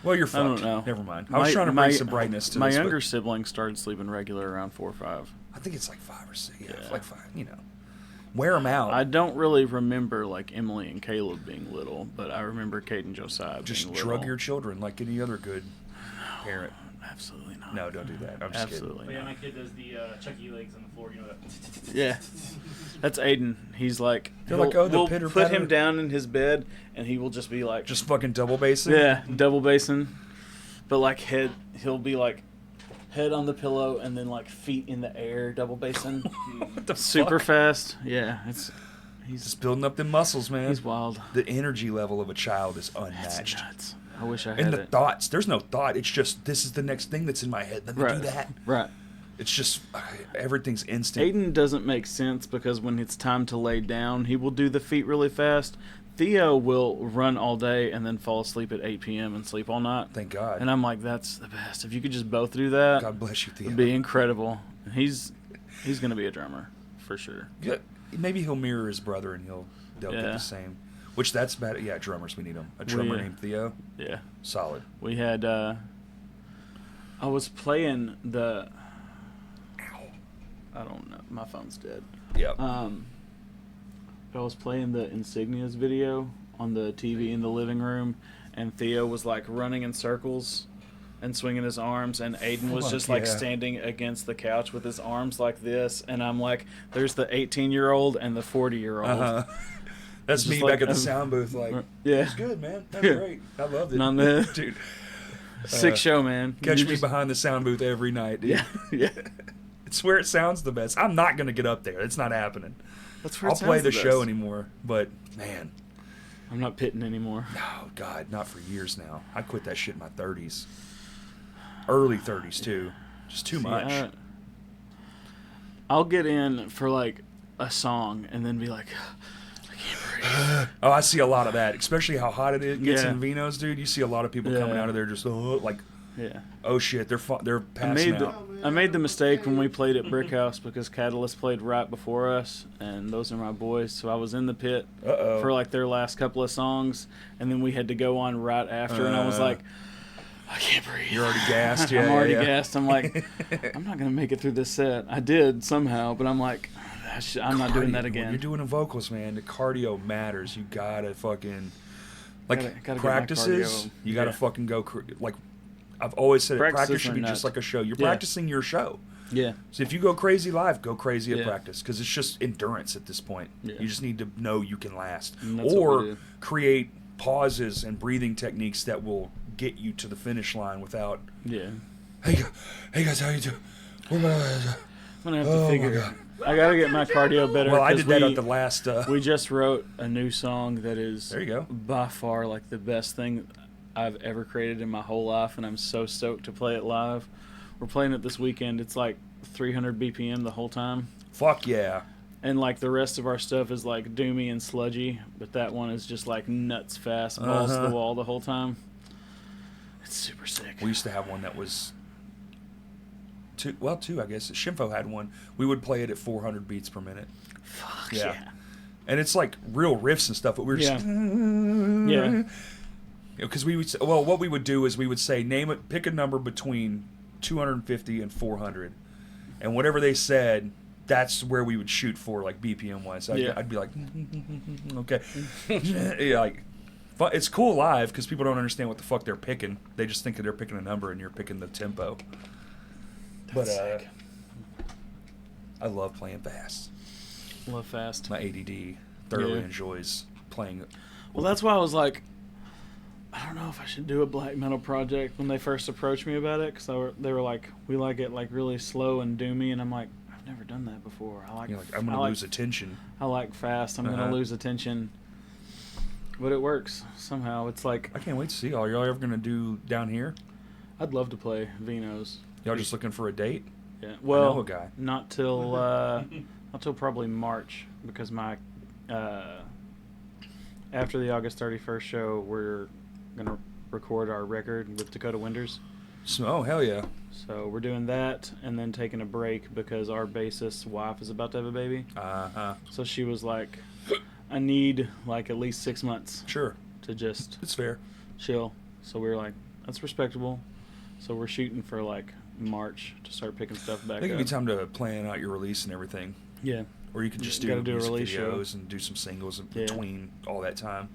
Well, you're I fucked. don't know. Never mind. I was trying to bring some brightness to my this. but younger sibling started sleeping regular around 4 or 5. I think it's like 5 or 6. Yeah, Yeah. like 5. You know, wear them out. I don't really remember like Emily and Caleb being little, but I remember Kate and Josiah Just being drug little. your children like any other good parent. Absolutely not. No, don't do that. I'm just Absolutely But yeah, not. my kid does the Chucky legs on the floor. You know that. Yeah. That's Aiden. He's like, They're like, oh, the we'll pitter put patter. him down in his bed, and he will just be like, kidding. Just fucking double basing. yeah, double basing, but like he'll be like head on the pillow and then like feet in the air, double basing, What the super fuck? fast. Yeah, he's Just building up them muscles, man. he's wild. The energy level of a child is That's unmatched. nuts. I wish I had And the it. thoughts. There's no thought. It's just, this is the next thing that's in my head. Let me Right. do that. Right. It's just, everything's instant. Aiden doesn't make sense because when it's time to lay down, he will do the feet really fast. Theo will run all day and then fall asleep at 8 p.m. and sleep all night. Thank God. And I'm like, that's the best. If you could just both do that, God bless you, Theo. it'd be incredible. He's going to be a drummer for sure. Good. Maybe he'll mirror his brother and they'll get Yeah. the same. Which that's bad. Yeah, drummers, we need them. A drummer We- named Theo. Yeah. Solid. We had, I was playing the, I don't know, my phone's dead. Yep. But I was playing the Insignias video on the TV in the living room, and Theo was like running in circles and swinging his arms, and Aiden was Fuck just like yeah. standing against the couch with his arms like this, and I'm like, there's the 18-year-old and the 40-year-old. Uh-huh. That's Just me like, back at the sound booth, like, yeah. it's good, man. That's Yeah. great. I loved it. Not bad. Dude, Sick show, man. catch You me just- behind the sound booth every night, dude. Yeah, yeah. It's where it sounds the best. I'm not going to get up there. It's not happening. That's where I'll it play sounds the show best. anymore, but, man, I'm not pitting anymore. no, God, not for years now. I quit that shit in my 30s. Early 30s, too. Just too See, much. I'll get in for like a song and then be like, I can't breathe. Oh, I see a lot of that, especially how hot it gets Yeah. in Vinos, dude. You see a lot of people coming out of there just like, Yeah. oh shit, they're passing out. I made the mistake when we played at Brick House because Catalyst played right before us, and those are my boys. So I was in the pit for like their last couple of songs, and then we had to go on right after, and I was like, I can't breathe. You're already gassed. Yeah, I'm already gassed. I'm like, I'm not gonna make it through this set. I did somehow, but I'm like, I'm not doing that again. When you're doing the vocals, man, the cardio matters. You gotta fucking Gotta practices. get my cardio. You gotta Yeah. fucking go like. I've always said it. Practices Practice should are be nuts. just like a show. You're Yeah. practicing your show. Yeah. So if you go crazy live, go crazy at Yeah. practice because it's just endurance at this point. Yeah. You just need to know you can last, And that's what we or do. create pauses and breathing techniques that will get you to the finish line without. Yeah. Hey guys, how you doing? I'm gonna have to Oh, my figure. God. I gotta get my cardio better. Well, I 'cause did that at the last. We just wrote a new song that is There you go. by far like the best thing I've ever created in my whole life, and I'm so stoked to play it live. We're playing it this weekend. It's like 300 BPM the whole time, Fuck yeah. and like the rest of our stuff is like doomy and sludgy, but that one is just like nuts fast, balls to the wall the whole time. It's super sick. We used to have one that was two, I guess. Shimfo had one. We would play it at 400 beats per minute. Fuck Yeah. yeah. And it's like real riffs and stuff, but we were just... Yeah. Because we would say, well, what we would do is we would say, pick a number between 250 and 400. And whatever they said, that's where we would shoot for, like BPM wise. So Yeah. I'd be like, okay. Yeah, like, it's cool live because people don't understand what the fuck they're picking. They just think that they're picking a number and you're picking the tempo. But sick. I love playing fast. Love fast. My ADD thoroughly Yeah. enjoys playing. Well, that's why I was like, I don't know if I should do a black metal project when they first approached me about it, because they were like, we like it like really slow and doomy, and I'm like, I've never done that before. I like, You know, like I'm gonna lose attention. I like fast. I'm gonna lose attention, but it works somehow. It's like I can't wait to see y'all. Y'all ever gonna do down here? I'd love to play Vinos. Y'all just looking for a date? Yeah. Well, know a guy. not till probably March, because my after the August 31st show, we're gonna record our record with Dakota Winters. So, oh hell yeah! So we're doing that and then taking a break because our bassist's wife is about to have a baby. So she was like, I need like at least 6 months Sure, to just it's fair. chill. So we were like, that's respectable. So we're shooting for like March to start picking stuff back I think up. it'd be time to plan out your release and everything. Yeah. Or you could just Gotta do do a music release show. videos and do some singles in Yeah. between all that time.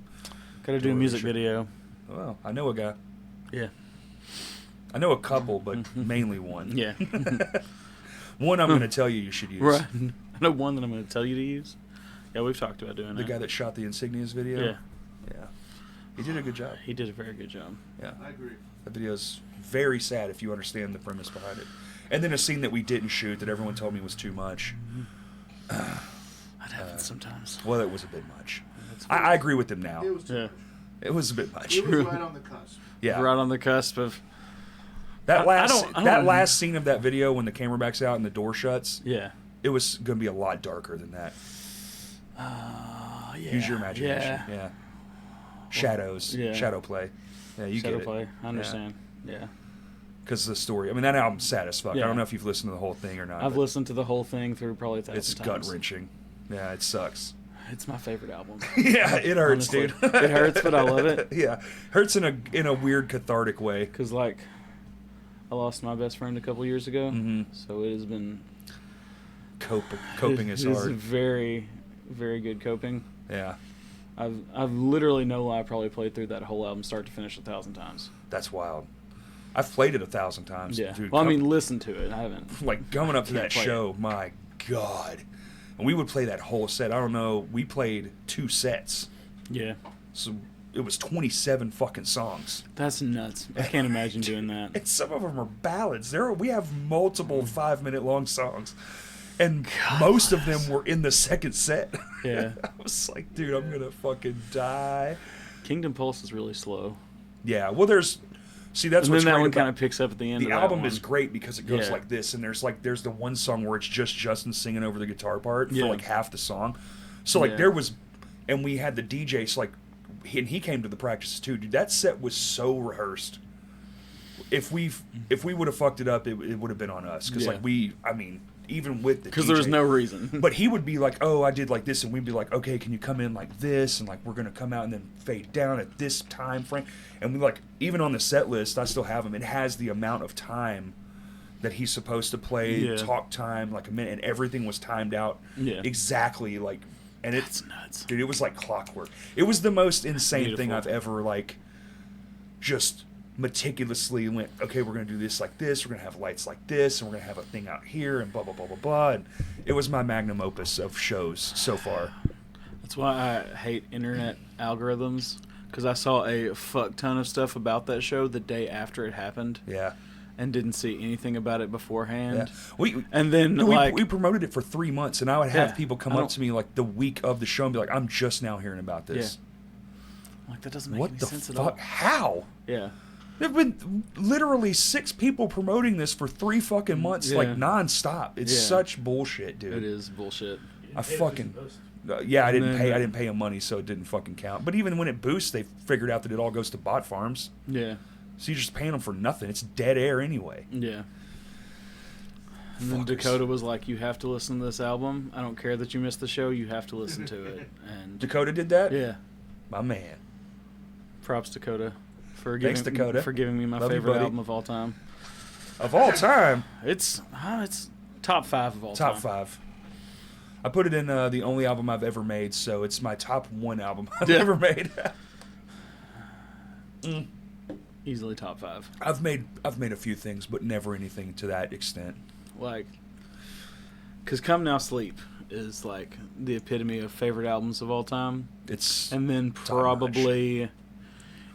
Gotta do a release music show. video. Well, I know a guy. Yeah. I know a couple, but mainly one. Yeah. One I'm going to tell you should use. Right. I know one that I'm going to tell you to use. Yeah, we've talked about doing The that. guy that shot the Insignias video. Yeah. Yeah. He did a good job. He did a very good job. Yeah. I agree. That video's very sad if you understand the premise behind it. And then a scene that we didn't shoot that everyone told me was too much. That happens sometimes. Well, it was a bit much. That's I agree with them now. It was too Yeah. much. It was a bit much. It was right on the cusp. Yeah. Right on the cusp of. That I last don't- that last scene of that video when the camera backs out and the door shuts, Yeah. it was going to be a lot darker than that. Yeah. Use your imagination. Yeah. Yeah. Shadows. Yeah. Shadow play. Yeah, you Shadow get play. it. I understand. Yeah. Because the story. I mean, that album's sad as fuck. I Yeah. don't know if you've listened to the whole thing or not. I've but listened to the whole thing through probably 1,000 It's times. gut wrenching. Yeah, it sucks. It's my favorite album. Yeah, it hurts, Honestly. dude. It hurts, but I love it. Yeah, hurts in a weird cathartic way. Because, like, I lost my best friend a couple years ago. Mhm. So it has been. Coping is It is hard. very, very good coping. Yeah, I've literally, no lie, probably played through that whole album start to finish 1,000 times. that's wild. I've played it 1,000 times. Yeah. Dude, Well, I mean, listen to it. I haven't. like coming up to Yeah, that play it. show, my God. And we would play that whole set. I don't know. We played 2 sets. Yeah. So it was 27 fucking songs. That's nuts. I can't imagine doing that. And some of them are ballads. We have multiple 5-minute long songs. And most of them were in the second set. Yeah. I was like, dude, I'm going to fucking die. Kingdom Pulse is really slow. Yeah, well, there's See, that's and what's then that great one about kind of picks up at the end. the of that album one. is great because it goes Yeah. like this, and there's the one song where it's just Justin singing over the guitar part for Yeah. like half the song. So like Yeah. there was, and we had the DJ. So like, he came to the practices too, dude. That set was so rehearsed. If we would have fucked it up, it would have been on us because Yeah. like even with the because DJ, there was no reason. But he would be like, "Oh, I did like this," and we'd be like, "Okay, can you come in like this?" And like we're gonna come out and then fade down at this time frame. And we like even on the set list, I still have him. It has the amount of time that he's supposed to play, Yeah. talk time, like a minute, and everything was timed out Yeah. exactly. Like, and That's it's nuts. dude. It was like clockwork. It was the most insane thing Beautiful. I've ever like just meticulously went, okay, we're going to do this like this, we're going to have lights like this, and we're going to have a thing out here, and blah, blah, blah, blah, blah. And it was my magnum opus of shows so far. That's why I hate internet algorithms, because I saw a fuck ton of stuff about that show the day after it happened Yeah. and didn't see anything about it beforehand. Yeah. And then, We promoted it for 3 months, and I would have Yeah, people come I up don't- to me like the week of the show and be like, I'm just now hearing about this. like, that doesn't make What any the sense fuck? at all. How? Yeah. There have been literally 6 people promoting this for 3 fucking months, like Yeah. nonstop. It's Yeah. such bullshit, dude. It is bullshit. I Hey, fucking Boost. yeah, I And didn't then- pay him money, so it didn't fucking count. But even when it boosts, they figured out that it all goes to bot farms, Yeah. so you're just paying them for nothing. It's dead air anyway. Yeah. And then Fuckers. Dakota was like, "You have to listen to this album. I don't care that you missed the show. You have to listen to it." And Dakota did that. yeah, My man. props Dakota for Thanks, giving Dakota. for giving me my Love you, favorite buddy. album of all time. Of all time, It's top 5 of all time. top 5. I put it in the only album I've ever made, so it's my top 1 album I've Yeah. ever made. Easily top 5. I've made a few things, but never anything to that extent. Like, because "Come Now Sleep" is like the epitome of favorite albums of all time, It's and then top-notch. probably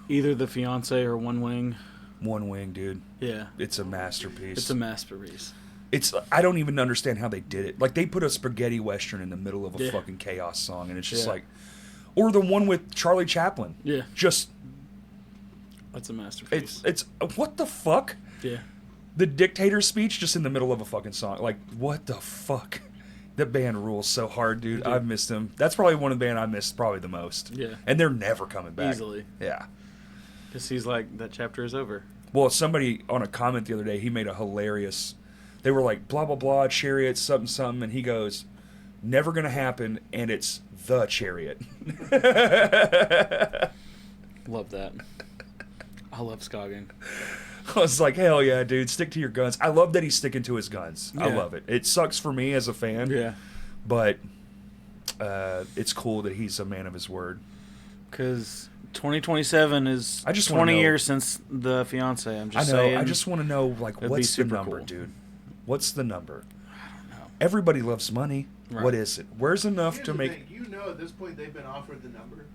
either "The Fiance" or "One Wing." One Wing, dude. Yeah, It's a masterpiece. it's a masterpiece. I don't even understand how they did it. Like, they put a spaghetti western in the middle of a Yeah. fucking chaos song, and it's just Yeah. like, or the one with Charlie Chaplin. Yeah, Just that's a masterpiece. it's what the fuck? Yeah. The dictator speech just in the middle of a fucking song. Like, what the fuck? That band rules so hard, dude. They do. I've missed them. That's probably one of the band I missed probably the most. Yeah. And they're never coming back. Easily. Yeah. Because he's like, that chapter is over. Well, somebody on a comment the other day, he made a hilarious. They were like, blah, blah, blah, chariot, something, something. And he goes, never going to happen, and it's the chariot. Love that. I love Scoggin. I was like, hell yeah, dude, stick to your guns. I love that he's sticking to his guns. I Yeah. love it. It sucks for me as a fan, Yeah. but it's cool that he's a man of his word. Because 2027 is I just wanna 20 know- years since The Fiance. I'm I just know. saying. I just want to know, like, It'd be what's the super number, cool. dude? What's the number? I don't know. Everybody loves money. Right. What is it? Where's enough Here's to the make? thing, you know, at this point they've been offered the number.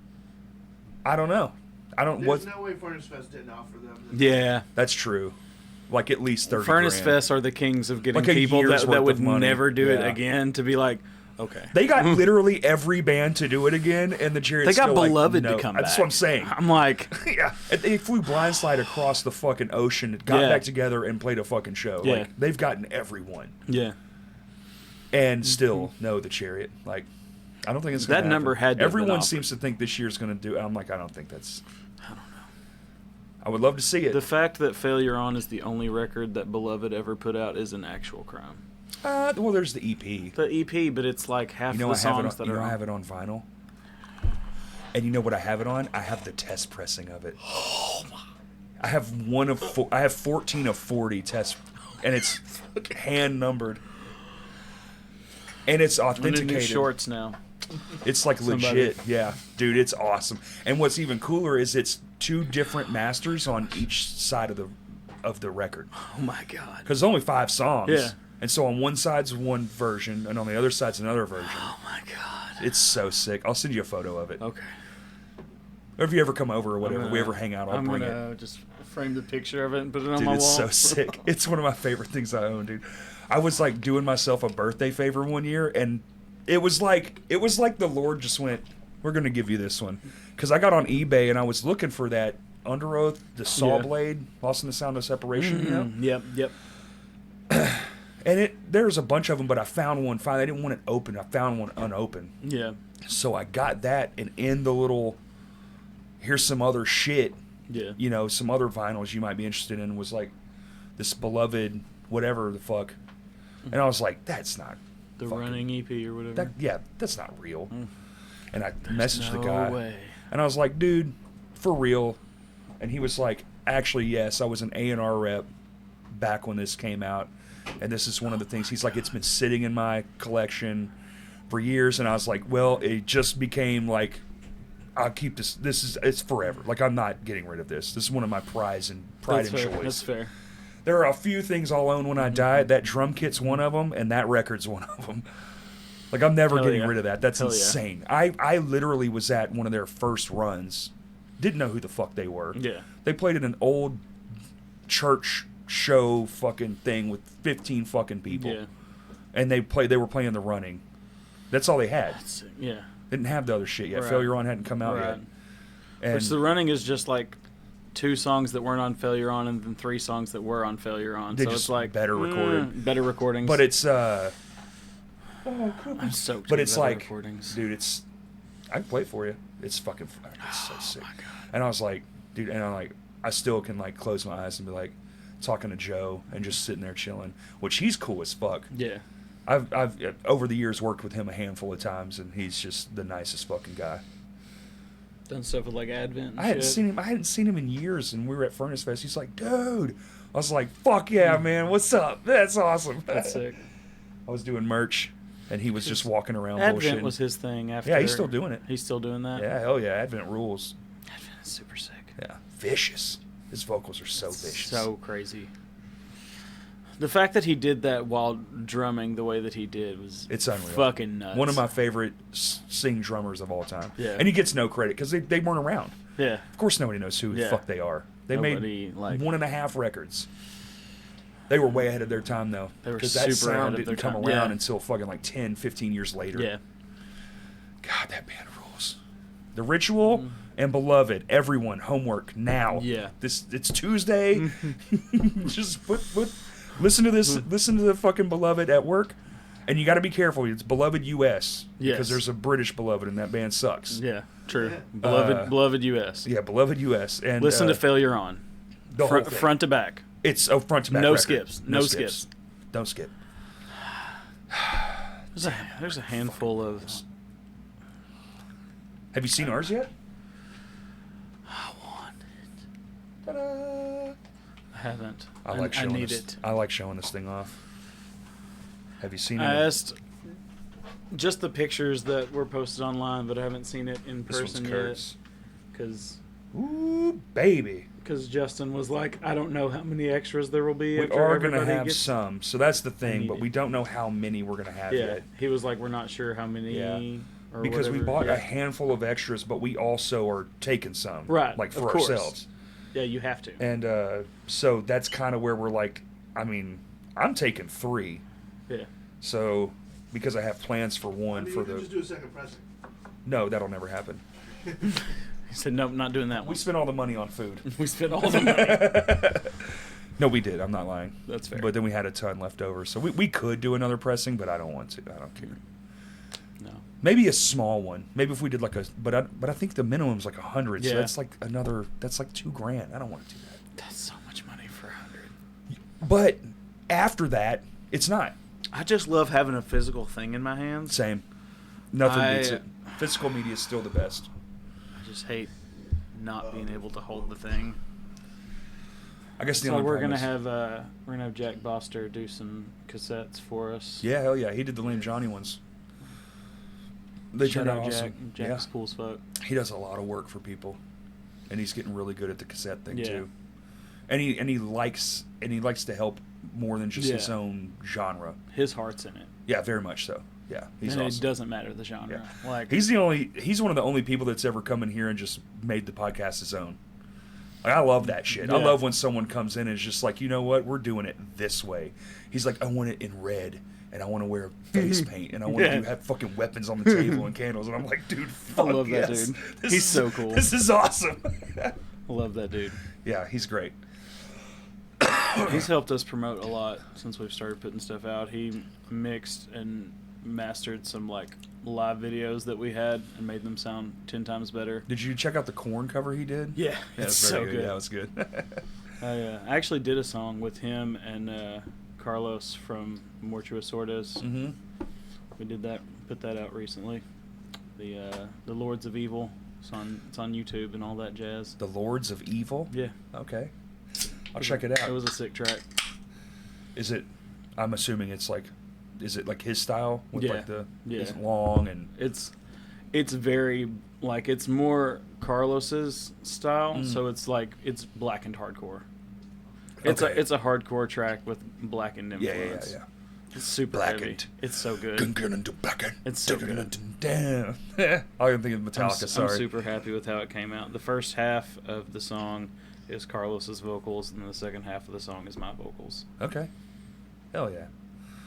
I don't know. I don't. There's What? no way Furnace Fest didn't offer them. Yeah. That's true. Like at least 30 Furnace grand. Fests are the kings of getting Like a people year's that worth would of money. never do it Yeah. again to be like, okay. They got literally every band to do it again, and the Chariot's They got still like, Beloved no. to come That's back. what I'm saying. I'm like, Yeah, and they flew blindside across the fucking ocean, got Yeah. back together, and played a fucking show. Yeah. Like they've gotten everyone, yeah. and still no the Chariot. Like I don't think it's gonna That number happen. had to have been Everyone offered. seems to think this year's going to do. I'm like, I don't think that's. I don't know. I would love to see it. The fact that Failure On is the only record that Beloved ever put out is an actual crime. Well, there's the EP. The EP, but it's like half You know, the I have it. songs On, that you know, are I on. have it on vinyl. And you know what I have it on? I have the test pressing of it. I have I have 14 of 40 test, and it's hand numbered, and it's I'm gonna do authenticated. shorts now. It's like Somebody. legit, yeah, dude. It's awesome. And what's even cooler is it's 2 different masters on each side of the record. Oh my god. Because there's only 5 songs. Yeah. And so on one side's one version, and on the other side's another version. Oh my god. It's so sick. I'll send you a photo of it. Okay. Or if you ever come over or whatever, I'm we gonna- ever hang out, I'll I'm bring gonna it. just frame the picture of it and put it on Dude, my it's wall. so sick. It's one of my favorite things I own, dude. I was like doing myself a birthday favor one year, and it was like the Lord just went, "We're gonna give you this one," because I got on eBay and I was looking for that Under Oath, the Saw Yeah. Blade, Lost in the Sound of Separation, you know? Yep. And there's a bunch of them, but I found one finally. I didn't want it open. I found one unopened. Yeah. So I got that, and in the little, here's some other shit, Yeah. you know, some other vinyls you might be interested in, was like this Beloved whatever the fuck. And I was like, that's not The fucking- running EP or whatever. that's not real. Mm. And I There's messaged no the guy. way. And I was like, dude, for real? And he was like, actually, yes, I was an A&R rep back when this came out. And this is one of the things. He's like, it's been sitting in my collection for years. And I was like, well, it just became I'll keep this. It's forever. Like, I'm not getting rid of this. This is one of my pride and That's fair. choice. That's fair. There are a few things I'll own when I die. That drum kit's one of them, and that record's one of them. Like, I'm never Hell getting yeah. rid of that. That's Hell yeah. insane. I literally was at one of their first runs. Didn't know who the fuck they were. Yeah. They played at an old church show fucking thing with 15 fucking people. Yeah. And they were playing The Running. That's all they had. Yeah. Didn't have the other shit yet. Right. Failure On hadn't come out Right. yet. And Which the running is just like 2 songs that weren't on Failure On and then 3 songs that were on Failure On. They So just it's like better recorded. Better recordings. but it's I'm stoked. but for it's better like, recordings. dude, I can play it for you. It's fucking, it's so sick. my God. And I was like, dude, and I'm like, I still can like close my eyes and be like talking to Joe and just sitting there chilling, which he's cool as fuck. Yeah. I've over the years worked with him a handful of times, and he's just the nicest fucking guy. Done stuff with like Advent and I hadn't seen him in years, and we were at Furnace Fest. He's like, dude. I was like, fuck yeah, man. What's up? That's awesome. That's sick. I was doing merch, and he was just walking around Advent bullshitting. was his thing after. Yeah, he's still doing it. He's still doing that? Yeah, hell yeah. Advent rules. Advent is super sick. Yeah. Vicious. His vocals are so vicious. So crazy. The fact that he did that while drumming the way that he did was It's unreal. fucking nuts. One of my favorite sing drummers of all time. Yeah. And he gets no credit because they weren't around. Yeah. Of course nobody knows who the Yeah. fuck they are. They Nobody, made like- 1.5 records. They were way ahead of their time, though. They were Because that super ahead sound of their didn't come time. around Yeah. until fucking like 10, 15 years later. Yeah. God, that band rules. The Ritual and Beloved. Everyone, homework now. Yeah. It's Tuesday. Just listen to this. Listen to the fucking Beloved at work, and you got to be careful. It's Beloved US Yes. because there's a British Beloved, and that band sucks. Yeah. True. Beloved US. Yeah, Beloved US. And Listen to Failure On. the whole thing. Front to back. It's a front to back. No record. skips. No skips. Don't skip. There's a handful of. Have you seen ours yet? I want it. Ta-da! I haven't. I like showing need this. it. I like showing this thing off. Have you seen it? I asked just the pictures that were posted online, but I haven't seen it in This one's person yet. Kurt's. Because Ooh, baby. Justin was like, I don't know how many extras there will be. We after are going to everybody have gets-" some. So that's the thing, need but it. we don't know how many we're going to have Yeah, yet. he was like, we're not sure how many. Yeah. Or Because we whatever. bought Yeah. a handful of extras, but we also are taking some. Right, Like of for course. ourselves. Yeah, you have to. And so that's kind of where we're like, I mean, I'm taking 3. Yeah. So because I have plans for I one mean, for you could the. just do a second pressing. No, that'll never happen. He said, nope, not doing that We one. spent all the money on food. We spent all the money. No, we did. I'm not lying. That's fair. But then we had a ton left over. So we could do another pressing, but I don't want to. I don't care. No. Maybe a small one. Maybe if we did like a, but I think the minimum's like 100. So Yeah. that's like that's like $2,000. I don't want to do that. That's so much money for 100. But after it's not. I just love having a physical thing in my hands. Same. Nothing beats it. Physical media is still the best. I just hate not being able to hold the thing. I guess the So only we're problem gonna is- have Jack Boster do some cassettes for us. Yeah, hell yeah. He did the Lame Johnny ones. They Shout turned out out Jack. awesome. Jack's cool as fuck. He does a lot of work for people, and he's getting really good at the cassette thing Yeah. too. And he likes to help more than just his Yeah. own genre. His heart's in it. Yeah, very much so. Yeah, he's and awesome. it doesn't matter the genre. Yeah. Like He's one of the only people that's ever come in here and just made the podcast his own. Like, I love that shit. I Yeah. love when someone comes in and is just like, you know what, we're doing it this way. He's like, I want it in red, and I want to wear face paint, and I want Yeah. to have fucking weapons on the table and candles. And I'm like, dude, fuck love that yes. dude. This He's is- so cool. This is awesome. I love that dude. Yeah, he's great. He's helped us promote a lot since we've started putting stuff out. He mixed and mastered some like live videos that we had and made them sound 10 times better. Did you check out the Korn cover he did? Yeah, That's it's so very good. Yeah, it was good. I actually did a song with him and Carlos from Mortua Sordes. Mm-hmm. We did that, put that out recently. The Lords of Evil. It's on YouTube and all that jazz. The Lords of Evil? Yeah. Okay. I'll check it out. It was a sick track. Is it, I'm assuming it's like, is it like his style? With Yeah. like the, Yeah. is it long and... It's very, like, it's more Carlos's style, so it's like, it's blackened hardcore. It's Okay. a hardcore track with blackened influence. Yeah. It's super Blackened. heavy. It's so good. It's so good. Damn. I can think of Metallica, sorry. I'm super happy with how it came out. The first half of the song is Carlos's vocals, and then the second half of the song is my vocals. Okay. Hell yeah.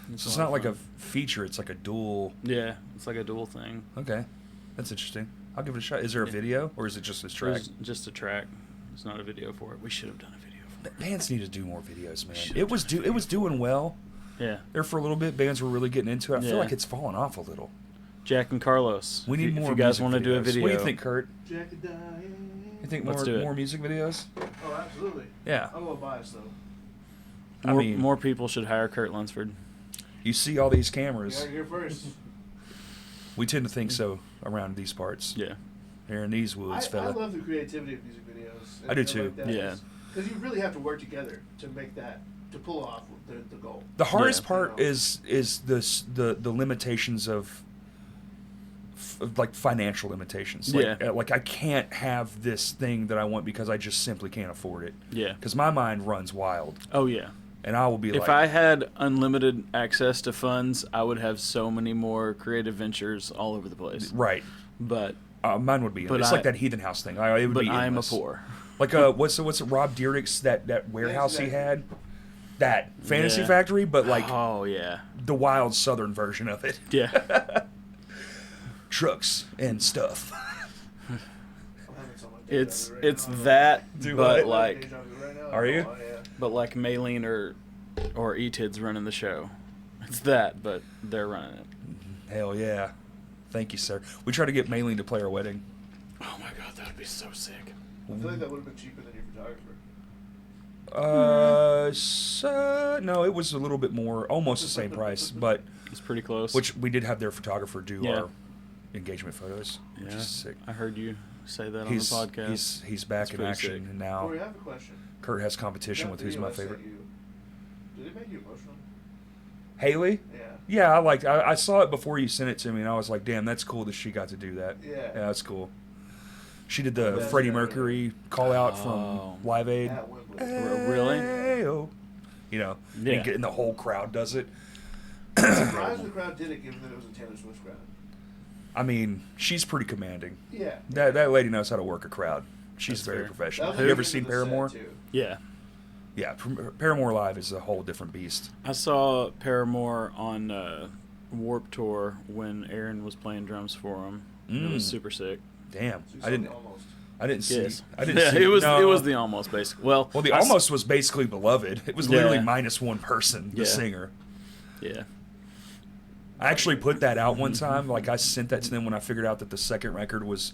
So it's a lot not of like a fun. feature, it's like a dual... Yeah, it's like a dual thing. Okay. That's interesting. I'll give it a shot. Is there a Yeah. video, or is it just this track? There's just a track. There's not a video for it. We should have done a video for it. Bands need to do more videos, man. Should've It was done a it was doing well. Yeah. There for a little bit, bands were really getting into it. I feel Yeah. like it's fallen off a little. Jack and Carlos. We need if more. you guys music want to do a videos. video. What do you think, Kurt? Jack and Diane. You think Let's more do it. more music videos? Oh, absolutely. Yeah. I'm a little biased though. I More, mean- more people should hire Kurt Lunsford. You see all these You cameras. heard it here first. We tend to think so around these parts. Yeah. Here in these woods, I fella. love the creativity of music videos. I do too. Yeah. Because you really have to work together to make that, to pull off the goal. The hardest Yeah. part You know. is the limitations of like financial limitations. Like, Yeah. like I can't have this thing that I want because I just simply can't afford it. Yeah. Because my mind runs wild, Oh, yeah. and I will be If like, I had unlimited access to funds, I would have so many more creative ventures all over the place. right. But Mine would be. But It's I- like that Heathen House thing. It would but be I am a endless. poor. Like what's it? Rob Dyrdek's that warehouse he had, that Fantasy Yeah. Factory, but like Oh, yeah. the wild Southern version of it. Yeah. Trucks and stuff. I'm having so much deja it's vu right it's now. that, Do but what? I'm having like deja vu right now. Are you? Oh, yeah. but like Maylene or E-Tids running the show. It's that, but they're running it. Hell yeah. Thank you, sir. We tried to get Maylene to play our wedding. Oh my god, that would be so sick. I feel like that would have been cheaper than your photographer. No, it was a little bit more, almost the same price, but It's pretty close. which we did have their photographer do Yeah. our engagement photos, which yeah, is sick. I heard you say that He's on the podcast. he's back It's in pretty action, sick. and now Corey, I have a question. Kurt has competition That with who's video my I sent favorite. you, did it make you emotional? Haley? Yeah. Yeah, I saw it before you sent it to me, and I was like, damn, that's cool that she got to do that. Yeah. that's cool. She did the That's Freddie better. Mercury call out Oh. from Live Aid. At Wembley. Really? Hey-o. You know, Yeah. and the whole crowd does it. I'm surprised the crowd did it, given that it was a Taylor Swift crowd. I mean, she's pretty commanding. Yeah. That lady knows how to work a crowd. She's That's very fair. professional. That was Have you ever the seen beginning of the Paramore? set, too. Yeah. Yeah, Paramore Live is a whole different beast. I saw Paramore on Warp Tour when Aaron was playing drums for him. It was Mm. super sick. Damn, So you I saw didn't. it almost. I didn't see. Yes. I didn't Yeah, see. it was no. the almost basically. Well, the I s- almost was basically Beloved. It was literally Yeah. minus one person, the Yeah. singer. Yeah. I actually put that out one time. Like I sent that to them when I figured out that the second record was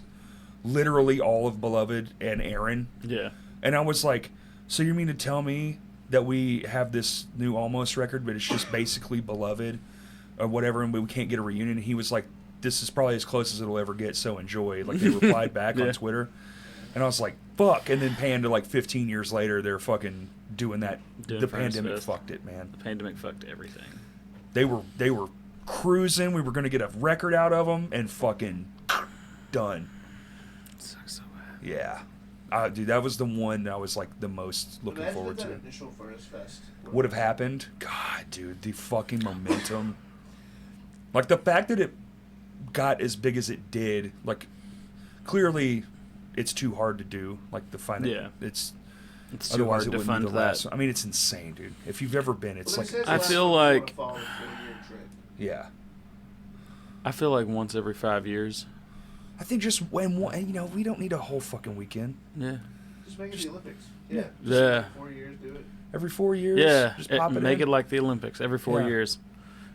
literally all of Beloved and Aaron. Yeah. And I was like, so you mean to tell me that we have this new Almost record, but it's just basically Beloved or whatever, and we can't get a reunion? And he was like, this is probably as close as it'll ever get, so enjoy. Like, they replied back Yeah. on Twitter. And I was like, fuck. And then pan to like 15 years later, they're fucking doing that. Doing The Furnace pandemic Fest. fucked it, man. The pandemic fucked everything. They were cruising. We were going to get a record out of them, and fucking done. It sucks so bad. Yeah. Dude, that was the one that I was like the most looking Imagine forward if to. that initial Furnace Fest Would have happened. God, dude, the fucking momentum. Like the fact that it got as big as it did, like clearly it's too hard to do. Like the final, Yeah. it's It's too otherwise hard it to wouldn't be fund the last. that. I mean, it's insane, dude. If you've ever been, it's like, I feel like- yeah. I feel like once every 5 years. I think just when one, you know, we don't need a whole fucking weekend. Yeah. Just make it the Olympics. Yeah. Just Yeah. 4 years, do it. Every 4 years, Yeah, just pop it make in. it like the Olympics every 4 Yeah. years.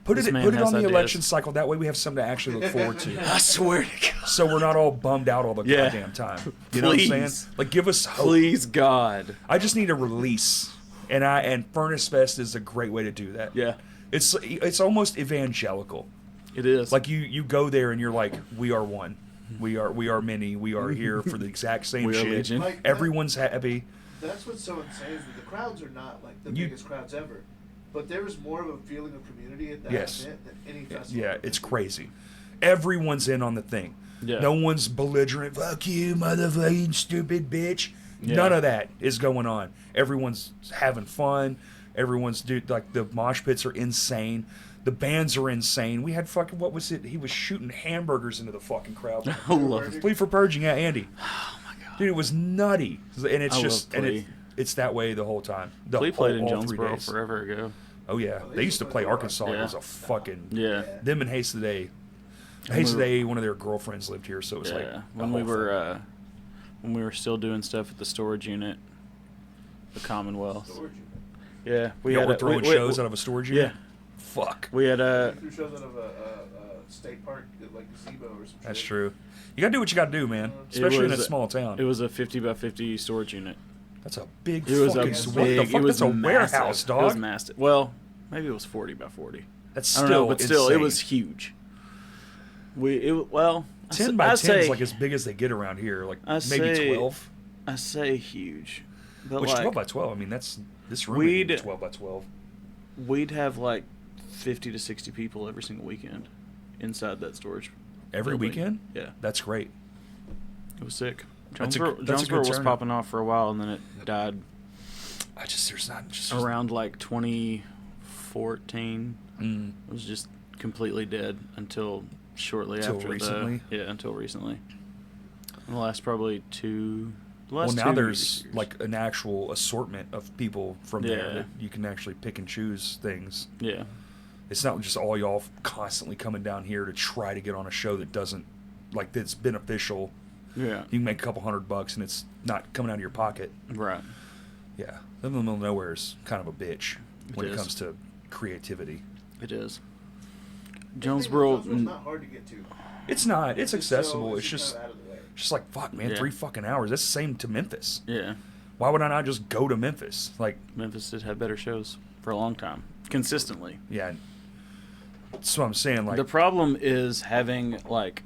Put This it man on has the ideas. election cycle. That way we have something to actually look forward to. I swear to God. So we're not all bummed out all the Yeah. goddamn time. You know what I'm Please. saying? Like, give us hope. Please, God. I just need a release, and Furnace Fest is a great way to do that. Yeah, It's almost evangelical. it is. Like you go there and you're like, we are one, we are many, we are here for the exact same We are shit. legion. Like, Everyone's happy. That's what's so insane is that the crowds are not like the You- biggest crowds ever. But there was more of a feeling of community at that Yes. event than any festival. Yeah, I've been it's to. crazy. Everyone's in on the thing. Yeah. No one's belligerent. Fuck you, motherfucking stupid bitch. Yeah. None of that is going on. Everyone's having fun. Everyone's like the mosh pits are insane. The bands are insane. We had fucking what was it? He was shooting hamburgers into the fucking crowd. I love it. Plea for Purging, yeah, Andy. Oh my God. Dude, it was nutty, and it's I just love and Plea. it's that way the whole time. The Flea played in all 3 Jonesboro days. forever ago. Oh yeah, they used to play Arkansas. It Yeah. was a fucking Yeah. them and Haste of the Day. And Haste of the we were- Day, one of their girlfriends lived here, so it was like Yeah. the When we whole were when we were still doing stuff at the storage unit, the Commonwealth. Storage unit. Yeah, we thing. had We're throwing shows out of a storage Yeah. unit. Fuck, We had We threw shows out of a state park at like gazebo or some that's shit. true. You gotta do what you gotta do, man. It Especially in a was- small town. it was a 50 by 50 storage unit. That's a big It was a fucking. big- What the fuck? it was That's a massive. warehouse, It was dog. massive. Well, maybe it was 40 by 40. That's I still don't know, but still, it insane. was huge. Well, 10 by I 10 say, is like as big as they get around here. Like I maybe say- 12. I say huge, but Which like 12 by 12? I mean, that's this room. We'd- We'd 12 by 12. we'd have like 50 to 60 people every single weekend inside that storage. Every building. weekend? Yeah, That's great. it was sick. That's a Jonesboro, good Jonesboro was turnout. popping off for a while, and then it died There's not just around like 2014. Mm. It was just completely dead until shortly Till after recently? until recently. In the last probably two. The Well, last now 2 there's years. like an actual assortment of people from there Yeah. that you can actually pick and choose things. Yeah, It's not just all y'all constantly coming down here to try to get on a show that doesn't, like, that's beneficial. yeah, You can make a couple $100 and it's not coming out of your pocket. right. Yeah. The middle of nowhere is kind of a bitch when it is. comes to creativity. It is. Jonesboro's Jonesboro. not hard to get to. It's not. It's just accessible. so- It's just kind of out of the way. like, fuck, man, Yeah. 3 fucking hours. That's the same to Memphis. Yeah, Why would I not just go to Memphis? Like, Memphis did have better shows for a long time, consistently. yeah. That's what I'm saying. Like, The problem is having like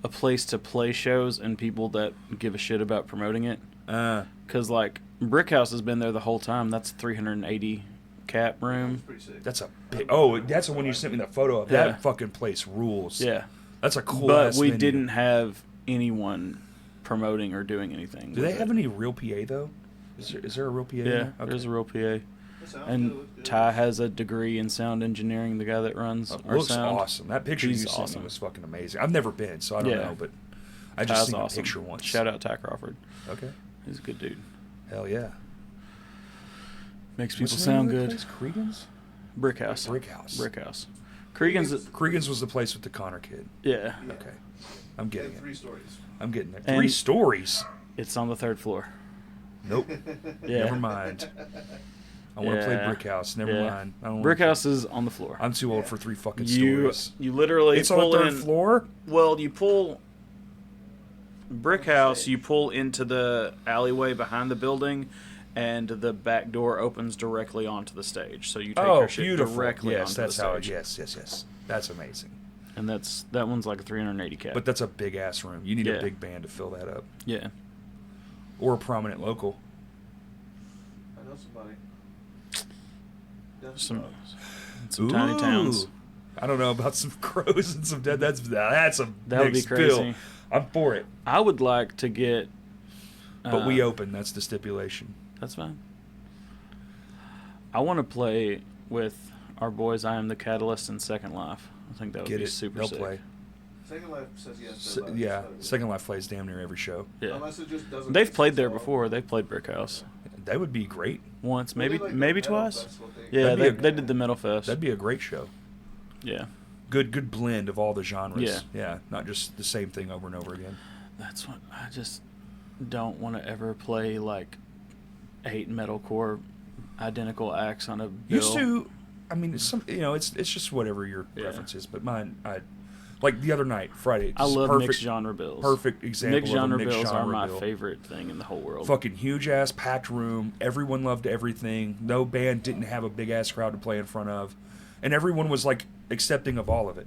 a place to play shows and people that give a shit about promoting it. Because like Brickhouse has been there the whole time. That's 380 cap It's room. pretty sick. that's a big. Oh, that's the one you sent me that photo of. Yeah. That fucking place rules. Yeah, That's a cool. but ass we venue. didn't have anyone promoting or doing anything. Do they with have it. any real PA though? Is there a real PA? in Yeah, there? there's a real PA. That sounds good, And looks good. Ty has a degree in sound engineering. The guy that runs our Looks sound. awesome. That picture He's you sent awesome. me was fucking amazing. I've never been, so I don't Yeah. know, but I just Ty's seen awesome. a picture once. Shout out Ty Crawford. Okay. He's a good dude. Hell yeah. Makes people What's the name sound of that good. place? Cregan's? Brickhouse. Brickhouse. Brickhouse. Cregan's. Cregan's was the place with the Connor kid. Yeah. Yeah. Okay. I'm They getting have it. 3 stories. I'm getting it. And- 3 stories. It's on the 3rd floor. Nope. Yeah. Never mind. I want to play Yeah. Brick House. Never Yeah. mind. I don't Brickhouse is on the floor. I'm too old for 3 fucking You stories. literally It's on the pull 3rd in. floor? Well, you pull Brickhouse. You pull into the alleyway behind the building, and the back door opens directly onto the stage. So you take Oh, your shit beautiful. directly Yes, onto that's the how it. stage. Yes. That's amazing. And that one's like a 380 cap. But that's a big ass room. You need Yeah. a big band to fill that up, yeah. or a prominent local. I know somebody. That's Some dogs. some tiny towns. Ooh. I don't know about some crows and some dead. That's a That would big be crazy. spill. I'm for it, I would like to get. but we open. That's the stipulation. That's fine. I want to play with our boys. I Am the Catalyst and Second Life. I think that would Get be it? super They'll sick. play. Second Life says yes. Se- to yeah, about it. Second Life plays damn near every show. Yeah. Unless it just doesn't. They've make played sense there at all. before. They've played Brickhouse That would be great. once, Well, they maybe like the maybe metal twice. festival thing. Yeah, That'd be they, a- they did the Metal Fest. That'd be a great show. Yeah, Good blend of all the genres. Yeah. Yeah, not just the same thing over and over again. that's what don't want to ever play like 8 metalcore identical acts on a bill. Used to, I mean, it's just whatever your preference is. But mine, like the other night, Friday. I love perfect, mixed genre bills. Perfect example Mixed of a genre mixed bills genre are my bill. favorite thing in the whole world. Fucking huge ass packed room. Everyone loved everything. No band didn't have a big ass crowd to play in front of, and everyone was like accepting of all of it.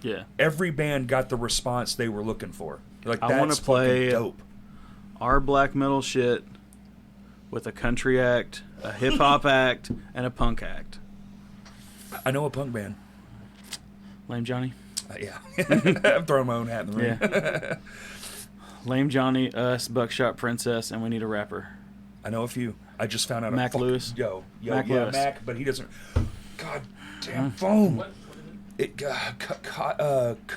Yeah. Every band got the response they were looking for. Like I want that's to play fucking dope. our black metal shit with a country act, a hip hop act, and a punk act. I know a punk band. Lame Johnny. Yeah, I'm throwing my own hat in the ring. Yeah. Lame Johnny, us, Buckshot Princess, and we need a rapper. I know a few. I just found out. Mac Lewis. Mac yeah, Lewis. Mac, but he doesn't. God damn phone. What is it?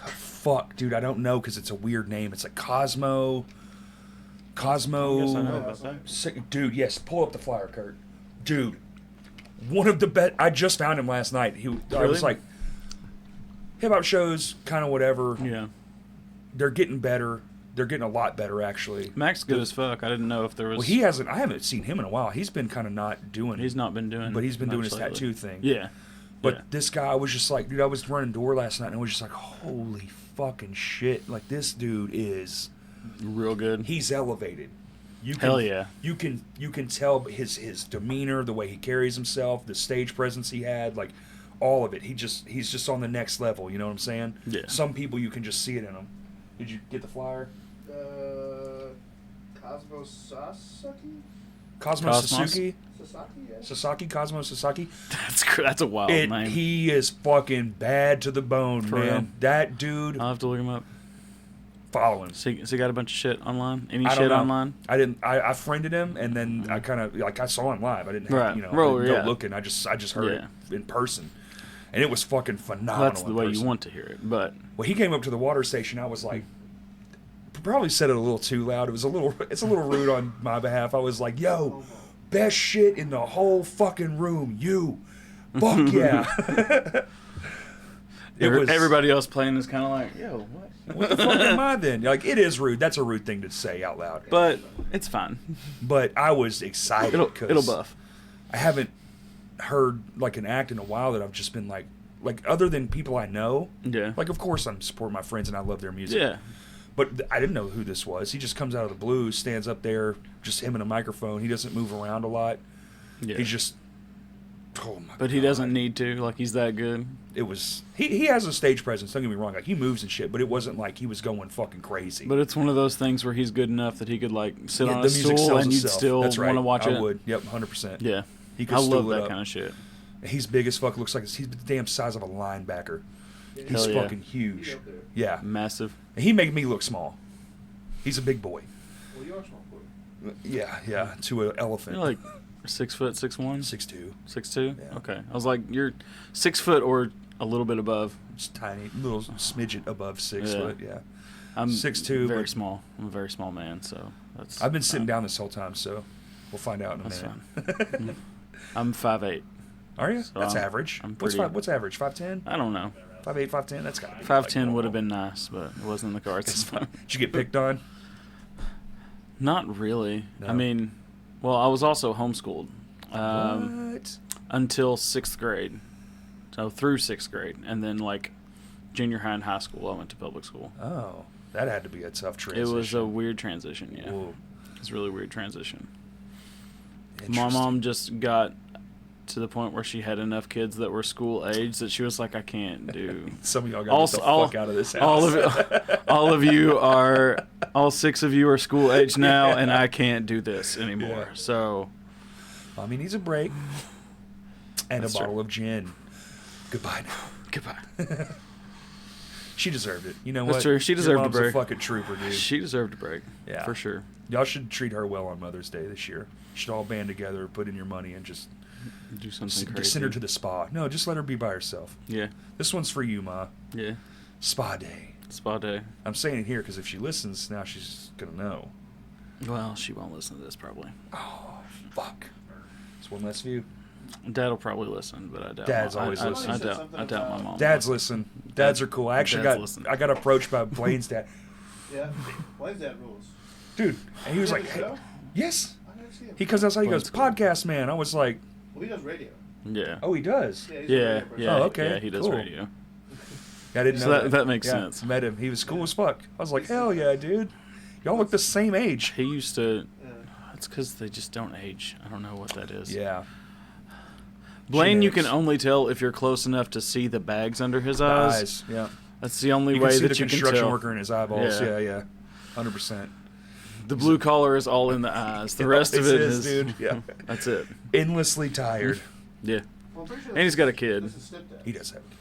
Fuck, dude, I don't know because it's a weird name. It's like Cosmo. Yes, I know about that. Dude, yes, pull up the flyer, Kurt. Dude, one of the best. I just found him last night. I was like, hip hop shows, kind of whatever. Yeah. They're getting better. They're getting a lot better, actually. Mac's good as fuck. I didn't know if there was... Well, I haven't seen him in a while. He's been kind of not doing... He's not been doing... But he's been doing his much lately. tattoo thing. Yeah. But Yeah. this guy, I was just like, dude, I was running door last night, and I was just like, holy fucking shit. Like, this dude is... Real good. He's elevated. Hell yeah. You can tell his demeanor, the way he carries himself, the stage presence he had, like, all of it. He's just on the next level, you know what I'm saying? Yeah. Some people, you can just see it in them. Did you get the flyer? Cosmo Sasaki? Cosmo Cosmos? Sasuke? Sasaki, yeah. Sasaki? Cosmo Sasaki? That's a wild name. He is fucking bad to the bone, For man. real? That dude, I'll have to look him up. follow him. So he got a bunch of shit online? Any I don't shit know. online? I friended him, and then I kind of, like, I saw him live. I didn't have, Right. I didn't Well, go yeah. looking. I just heard it in person. And it was fucking phenomenal. That's the in way you person. want to hear it, but... Well, he came up to the water station. I was like, probably said it a little too loud. It's a little rude on my behalf. I was like, yo, best shit in the whole fucking room. You. Fuck yeah. Everybody else playing is kind of like, yo, what? What the fuck am I then? Like, it is rude. That's a rude thing to say out loud. But it's fine. But I was excited. It'll buff. I haven't heard like an act in a while that I've just been like other than people I know. Yeah. Like, of course I'm supporting my friends and I love their music. Yeah. But I didn't know who this was. He just comes out of the blue, stands up there, just him and a microphone. He doesn't move around a lot. Yeah. He's just, oh my god. But he doesn't need to. Like, he's that good. It was, he has a stage presence, don't get me wrong. Like, he moves and shit, but it wasn't like he was going fucking crazy. But it's one of those things where he's good enough that he could, like, sit Yeah, on the a music stool sells and you'd itself. still That's right. want to watch it. I would. Yep, 100%. Yeah. He could I stool love it that up. kind of shit. He's big as fuck. Looks like he's the damn size of a linebacker. He's Hell yeah. fucking huge. He's up there. Yeah. Massive. And he made me look small. He's a big boy. Well, you are small boy. Yeah. To an elephant. You're like 6 foot, 6'1"? 6'2". 6'2"? Yeah. Okay. I was like, you're 6 foot or a little bit above. Just tiny, little smidget above 6 Yeah. foot. Yeah. I'm 6'2", very but- small. I'm a very small man, so that's. I've been sitting fine. down this whole time, so we'll find out in a That's minute. I'm 5'8". Are you? So That's I'm- average. I'm What's pretty- what's average? 5'10"? I don't know. 5'8", 5'10"? That's got to be 5'10" would have normal. been nice, but it wasn't in the cards. Did you get picked on? Not really. No. I mean, well, I was also homeschooled What? until 6th grade. So through 6th grade. And then, like, junior high and high school, I went to public school. Oh, that had to be a tough It transition. was a weird transition, yeah. Whoa. It was a really weird transition. My Interesting. mom just got to the point where she had enough kids that were school age that she was like, I can't do. Some of y'all got to get the fuck out of this house. All 6 of you are school age now, and I can't do this anymore. Yeah. So, Mommy needs a break. And That's a bottle true. of gin. Goodbye now. goodbye. She deserved it. You know That's what? true. She Your deserved a mom's break. a fucking trooper, dude. She deserved a break. Yeah. For sure. Y'all should treat her well on Mother's Day this year. You should all band together, put in your money, and just Do something crazy. send her to the spa. No, just let her be by herself. Yeah. This one's for you, Ma. Yeah. Spa day. Spa day. I'm saying it here because if she listens, now she's going to know. Well, she won't listen to this probably. Oh, fuck. It's one less view. Dad will probably listen, but I doubt. Dad's I- always I, listening. I doubt my mom. Dads listen. Dads are cool. I actually Dads listen. I got approached by Blaine's dad. Yeah. Why is that rules? dude. And he was Is like, that hey, his show? yes. I never see him. He comes outside, he Blaine's goes, cool. podcast man. I was like, Well, he does radio. Yeah. oh, he does. Yeah, he's a Yeah, radio person. yeah, Oh, okay, yeah, he does cool. radio. I didn't So know that makes Yeah, sense. Met him. He was cool as fuck. I was like, hell yeah, dude. Y'all look the same age. He used to. Yeah. It's because they just don't age. I don't know what that is. Yeah. Blaine, you can Genetics. only tell if you're close enough to see the bags under his The eyes. eyes. Yeah. That's the only You way can see that the you can construction tell. worker in his eyeballs. Yeah. Yeah, 100%. The blue collar is all in the eyes. The rest of It's it his, is. dude. Yeah. That's it. Endlessly tired. Yeah, Well, I'm pretty sure And he's got a kid. That's his stepdad. He does have a kid.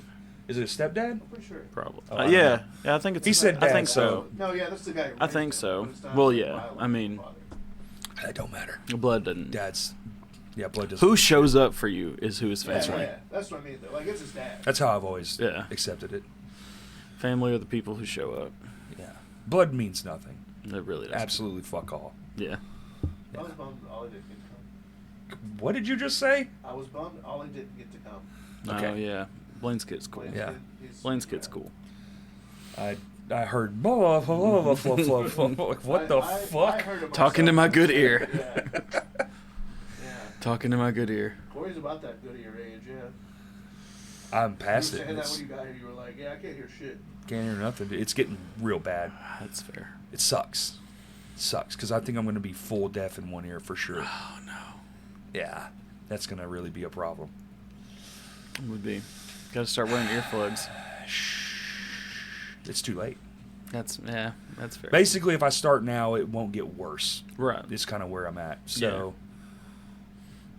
Is it a stepdad? I'm pretty sure. probably. Oh, I don't yeah, know. yeah. I think it's. He said I dad, think so. No, yeah, that's the guy. who I raised think him, so. but it's not Well, his yeah, biological I mean- father. That don't matter. Blood doesn't. Dad's. Yeah, blood does. Who shows up for you is who is Yeah, family. yeah, that's what I mean. Though. Like it's his dad. That's how I've always Yeah. accepted it. Family are the people who show up. Yeah. Blood means nothing. It really does. Absolutely fuck all. Yeah. I was bummed Ollie didn't get to come. What did you just say? I was bummed Ollie didn't get to come. Okay. Oh yeah. Blaine's kid's cool. Blaine's Yeah. kid, he's- Blaine's kid's yeah. cool. I heard blah, blah, blah, blah, blah, blah, blah, blah. Like, what the I fuck? heard it Talking to myself. my good ear. Yeah. Yeah. Talking to my good ear. Corey's about that good at your age, yeah. I'm You past were it. saying that It's, when you got here, you were like, yeah, I can't hear shit. can't hear nothing. It's getting real bad. That's fair. It sucks. It sucks because I think I'm going to be full deaf in one ear for sure. Oh no. Yeah, that's going to really be a problem. It would be. Got to start wearing earplugs. It's too late. That's That's fair. Basically, if I start now, it won't get worse. Right. It's kind of where I'm at. So,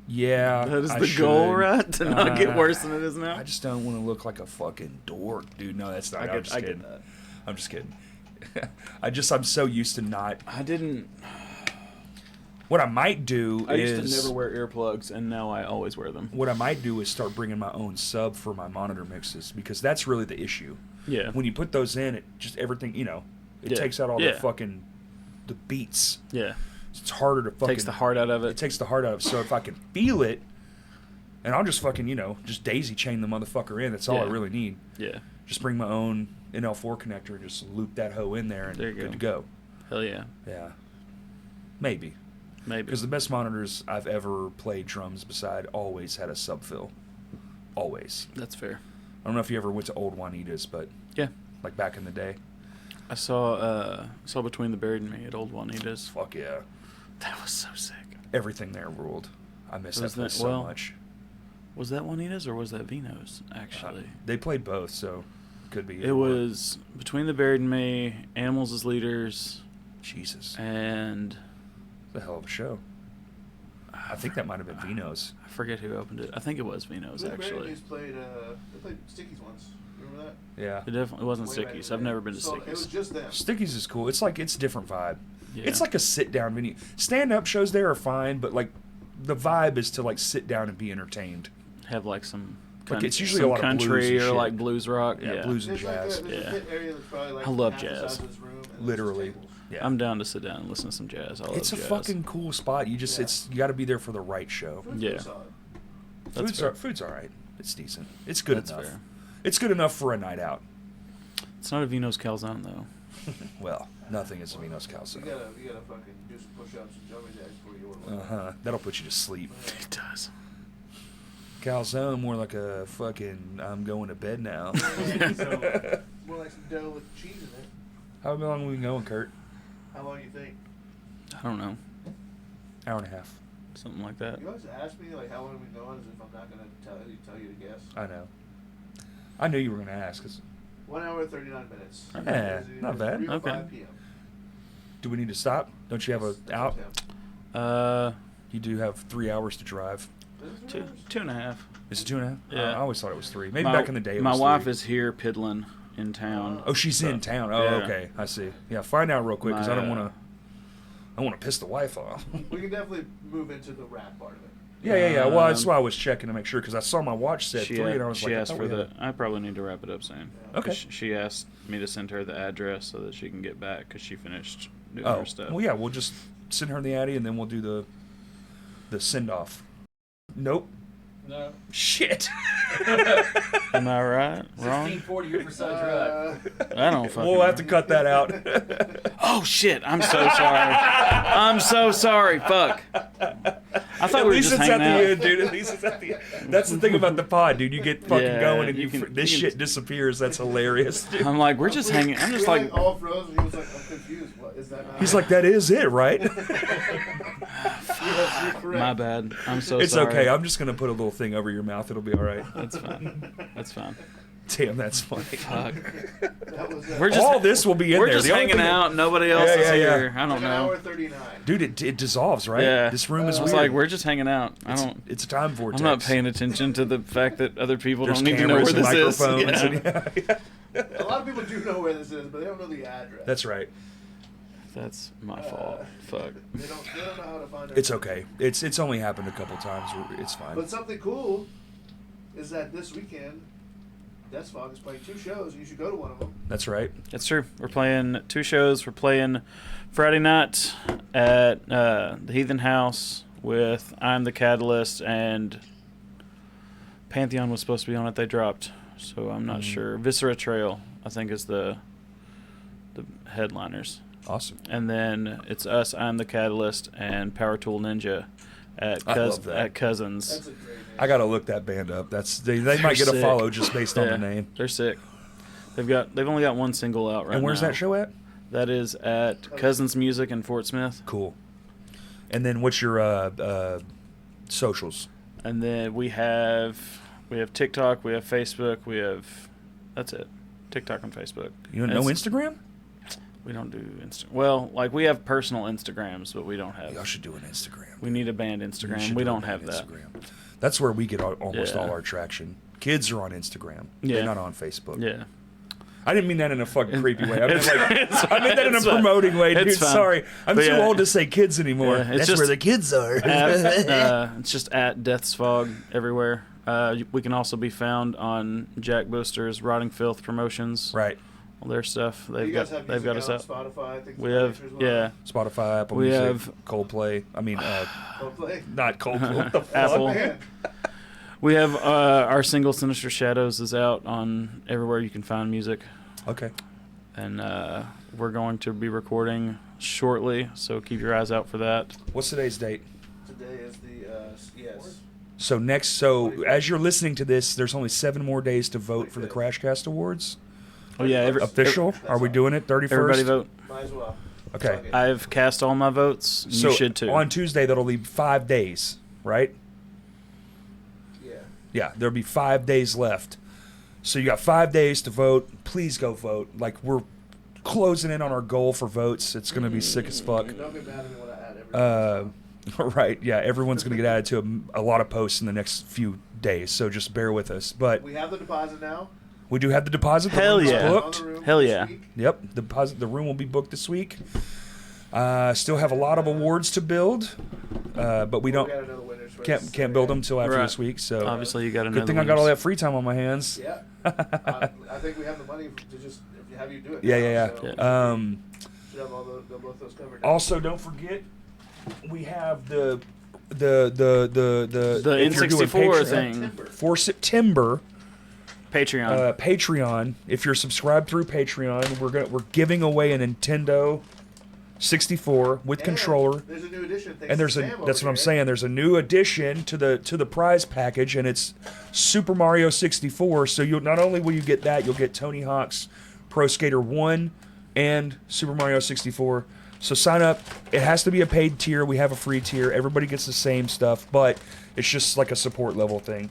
yeah, That is I the goal, should. right? To not get worse than it is now. I just don't want to look like a fucking dork, dude. No, that's not. I I'm get- just I get kidding. that. I'm just kidding. I'm so used to not. I didn't. What I might do I is used to never wear earplugs, and now I always wear them. what I might do is start bringing my own sub for my monitor mixes because that's really the issue. Yeah. When you put those in, it just everything it Yeah. takes out all Yeah. the beats. Yeah. It's harder to fucking Takes the heart out of It it. takes the heart out of it. So if I can feel it, and I'll just fucking just daisy chain the motherfucker in. That's all I Yeah. really need. Yeah. Just bring my own NL4 connector and just loop that hoe in there and There you good go. to go. Hell yeah. Yeah. Maybe. Maybe. Because the best monitors I've ever played drums beside always had a subfill. Always. That's fair. I don't know if you ever went to old Juanita's, but Yeah. like back in the day. I saw Between the Buried and Me at Old Juanita's. Fuck yeah. That was so sick. Everything there ruled. I miss that Was place that- so well, much. Was that Juanita's or was that Vino's, actually? They played both, so could be. It either one. was Between the Buried and Me, Animals as Leaders, Jesus. and The hell of a show. I think that might have been Vino's. I forget who opened it. I think it was Vino's, Blue actually. Berries played, they played Stickies once. Remember that? Yeah. It definitely wasn't Way back in Stickies. the I've day. never been to So It was Stickies. just them. Stickies is cool. It's a different vibe. Yeah. It's like a sit down venue. Stand up shows there are fine, but like the vibe is to like sit down and be entertained. Have like some Like, it's usually some a lot of blues country and or shit. like blues rock. Yeah, Yeah, blues and There's like jazz. a, there's Yeah. a pit area that's probably like I love half the jazz. size of this room, and there's just Literally. tables. Yeah. I'm down to sit down and listen to some jazz. I love It's a jazz. fucking cool spot. You just Yeah. you got to be there for the right show. Food's Yeah. pretty solid. That's fair. Food's all right. It's decent. It's good That's enough. fair. It's good enough for a night out. It's not a Vino's calzone though. Well, nothing is a Vino's You calzone. gotta fucking do some push-ups and jumping jacks before you order one. That'll put you to sleep. It does. Calzone more like a fucking I'm going to bed now. So, more like some dough with cheese in it. How long have we been going, Kurt? How long do you think? I don't know. Hour and a half. Something like that. You always ask me like how long have we going as if I'm not gonna tell you to guess. I know. I knew you were going to ask. 'Cause 1 hour 39 minutes. Yeah, It's either not bad. 3 or Okay. 5 p.m. do we need to stop? Don't you have a That's out? what I'm You do have 3 hours to drive. saying. Is it 3 Two, hours? 2.5. Is it 2.5? Yeah. I always thought it was 3. Maybe back in the day it my was wife 3. is here piddling in town. Oh, she's in town. Oh, Yeah. okay. I see. Yeah, find out real quick because I don't My, want to. I want to piss the wife off. We can definitely move into the rap part of it. Yeah. Well, that's why I was checking to make sure because I saw my watch said She, 3, and I was she like, I asked thought for we the. had- I probably need to wrap it up soon. Yeah. Okay. She asked me to send her the address so that she can get back because she finished doing Oh, her stuff. well, yeah. We'll just send her the Addy, and then we'll do the send off. Nope. No. Shit. Am I right? Wrong? 1640, you're for side drive. I don't fucking We'll have to know. cut that out. Oh, shit. I'm so sorry. I'm so sorry. Fuck. I thought At we were least just it's at hanging the out. end, dude. At least it's at the end. That's the thing about the pod, dude. You get fucking Yeah, going and you can- this you can- shit disappears. That's hilarious, dude. I'm like, we're just hanging. I'm just We, like, all froze, and he was like, I'm confused. What is that? Not He's like, that is it, right? yes, you're correct. my bad. I'm so It's sorry. okay. I'm just gonna put a little thing over your mouth. It'll be all right. That's fine. That's fine. Damn, that's funny. Fuck. That was We're just All this will be in we're there. just The only hanging thing- out. Nobody else Yeah, is yeah, yeah. here. I don't like an know. hour 39. Dude, it dissolves, right? Yeah. This room is I weird. was like, we're just hanging out. I don't. It's a time vortex. I'm not paying attention to the fact that other people There's don't need to know where cameras and this is. microphones. Yeah. And, A lot of people do know where this is, but they don't know the address. That's right. That's my fault. Fuck. They don't know how to find it. It's okay. It's only happened a couple times. It's fine. But something cool is that this weekend, Death's Fog is playing 2 shows, and you should go to one of them. That's right. That's true. We're playing 2 shows. We're playing Friday night at the Heathen House with I'm the Catalyst, and Pantheon was supposed to be on it. They dropped, so I'm not sure. Viscera Trail, I think, is the headliners. Awesome. And then it's us, I'm the Catalyst, and Power Tool Ninja at I love that. at Cousins. That's a great name. I gotta look that band up. They might get a sick. follow just based on Yeah, the name. They're sick. They've only got 1 single out right now. And where's that show at? That is at Cousins Music in Fort Smith. Cool. And then what's your socials? And then we have TikTok, we have Facebook, that's it. TikTok and Facebook. You And know it's- Instagram? We don't do Well, like we have personal Instagrams, but we don't have. Y'all should do an Instagram. We need a band You Instagram. should We do a don't band have that. Instagram. That's where we get almost Yeah. all our traction. Kids are on Instagram. Yeah. They're not on Facebook. Yeah. I didn't mean that in a fucking creepy way. I meant, It's I meant that in a fine. It's fine. promoting way, dude. It's fine. Sorry. I'm But too yeah. old to say kids anymore. Yeah, it's That's just where the kids are. It's just at Death's Fog everywhere. We can also be found on Jack Booster's Rotting Filth Promotions. Right. All their stuff. You They've guys have got music us on out. Spotify, I think We it's have as well. Spotify, Apple We Music, have- Coldplay. I mean, Coldplay. not Coldplay. What the fuck? Apple. Man, We have our single Sinister Shadows is out on everywhere you can find music. Okay. And we're going to be recording shortly, so keep your eyes out for that. What's today's date? today is the yes. So as you're listening to this, there's only 7 more days to vote for the Crashcast Awards. Oh yeah, Official? Are we doing it? 31st? everybody vote. Might as well. Okay. Fuck it. I've cast all my votes. You So should too. on Tuesday, that'll leave 5 days, right? Yeah. Yeah, there'll be 5 days left. So you got 5 days to vote. Please go vote. Like, we're closing in on our goal for votes. It's going to be sick as fuck. Don't get mad at me when I add everything. Right, yeah, everyone's going to get added to a lot of posts in the next few days, so just bear with us. But We have the deposit now. we do have the deposit. The Hell room is yeah. booked. On the room Hell this yeah. week. Yep, the room will be booked this week. Still have a lot of awards to build, but we We'll don't get another winners for can't this. can't build them till after Right. this week. So Obviously, you got another good thing I got all that free time on my hands. Yeah. I think we have the money to just have you do it. Yeah, now, yeah, so yeah. should have all both those covered. Also, don't forget we have the The if you're doing N64 Patreon- thing. for September. Patreon. Patreon. If you're subscribed through Patreon, we're giving away a Nintendo 64 with And controller. There's a new edition. thanks And there's to a Sam that's over what I'm here. saying. There's a new addition to the prize package, and it's Super Mario 64. So you'll not only will you get that, you'll get Tony Hawk's Pro Skater 1 and Super Mario 64. So sign up. It has to be a paid tier. We have a free tier. Everybody gets the same stuff, but it's just like a support level thing.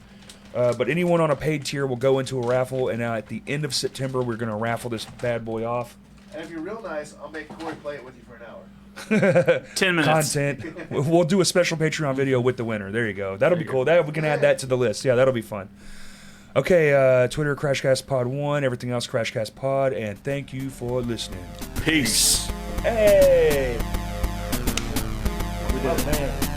But anyone on a paid tier will go into a raffle, and at the end of September, we're going to raffle this bad boy off. And if you're real nice, I'll make Corey play it with you for an hour. 10 minutes. Content. We'll do a special Patreon video with the winner. There you go. That'll be cool. That we can add that to the list. Yeah, that'll be fun. Okay, Twitter CrashCastPod1, everything else CrashCastPod, and thank you for listening. Peace. Hey. We did it. Man.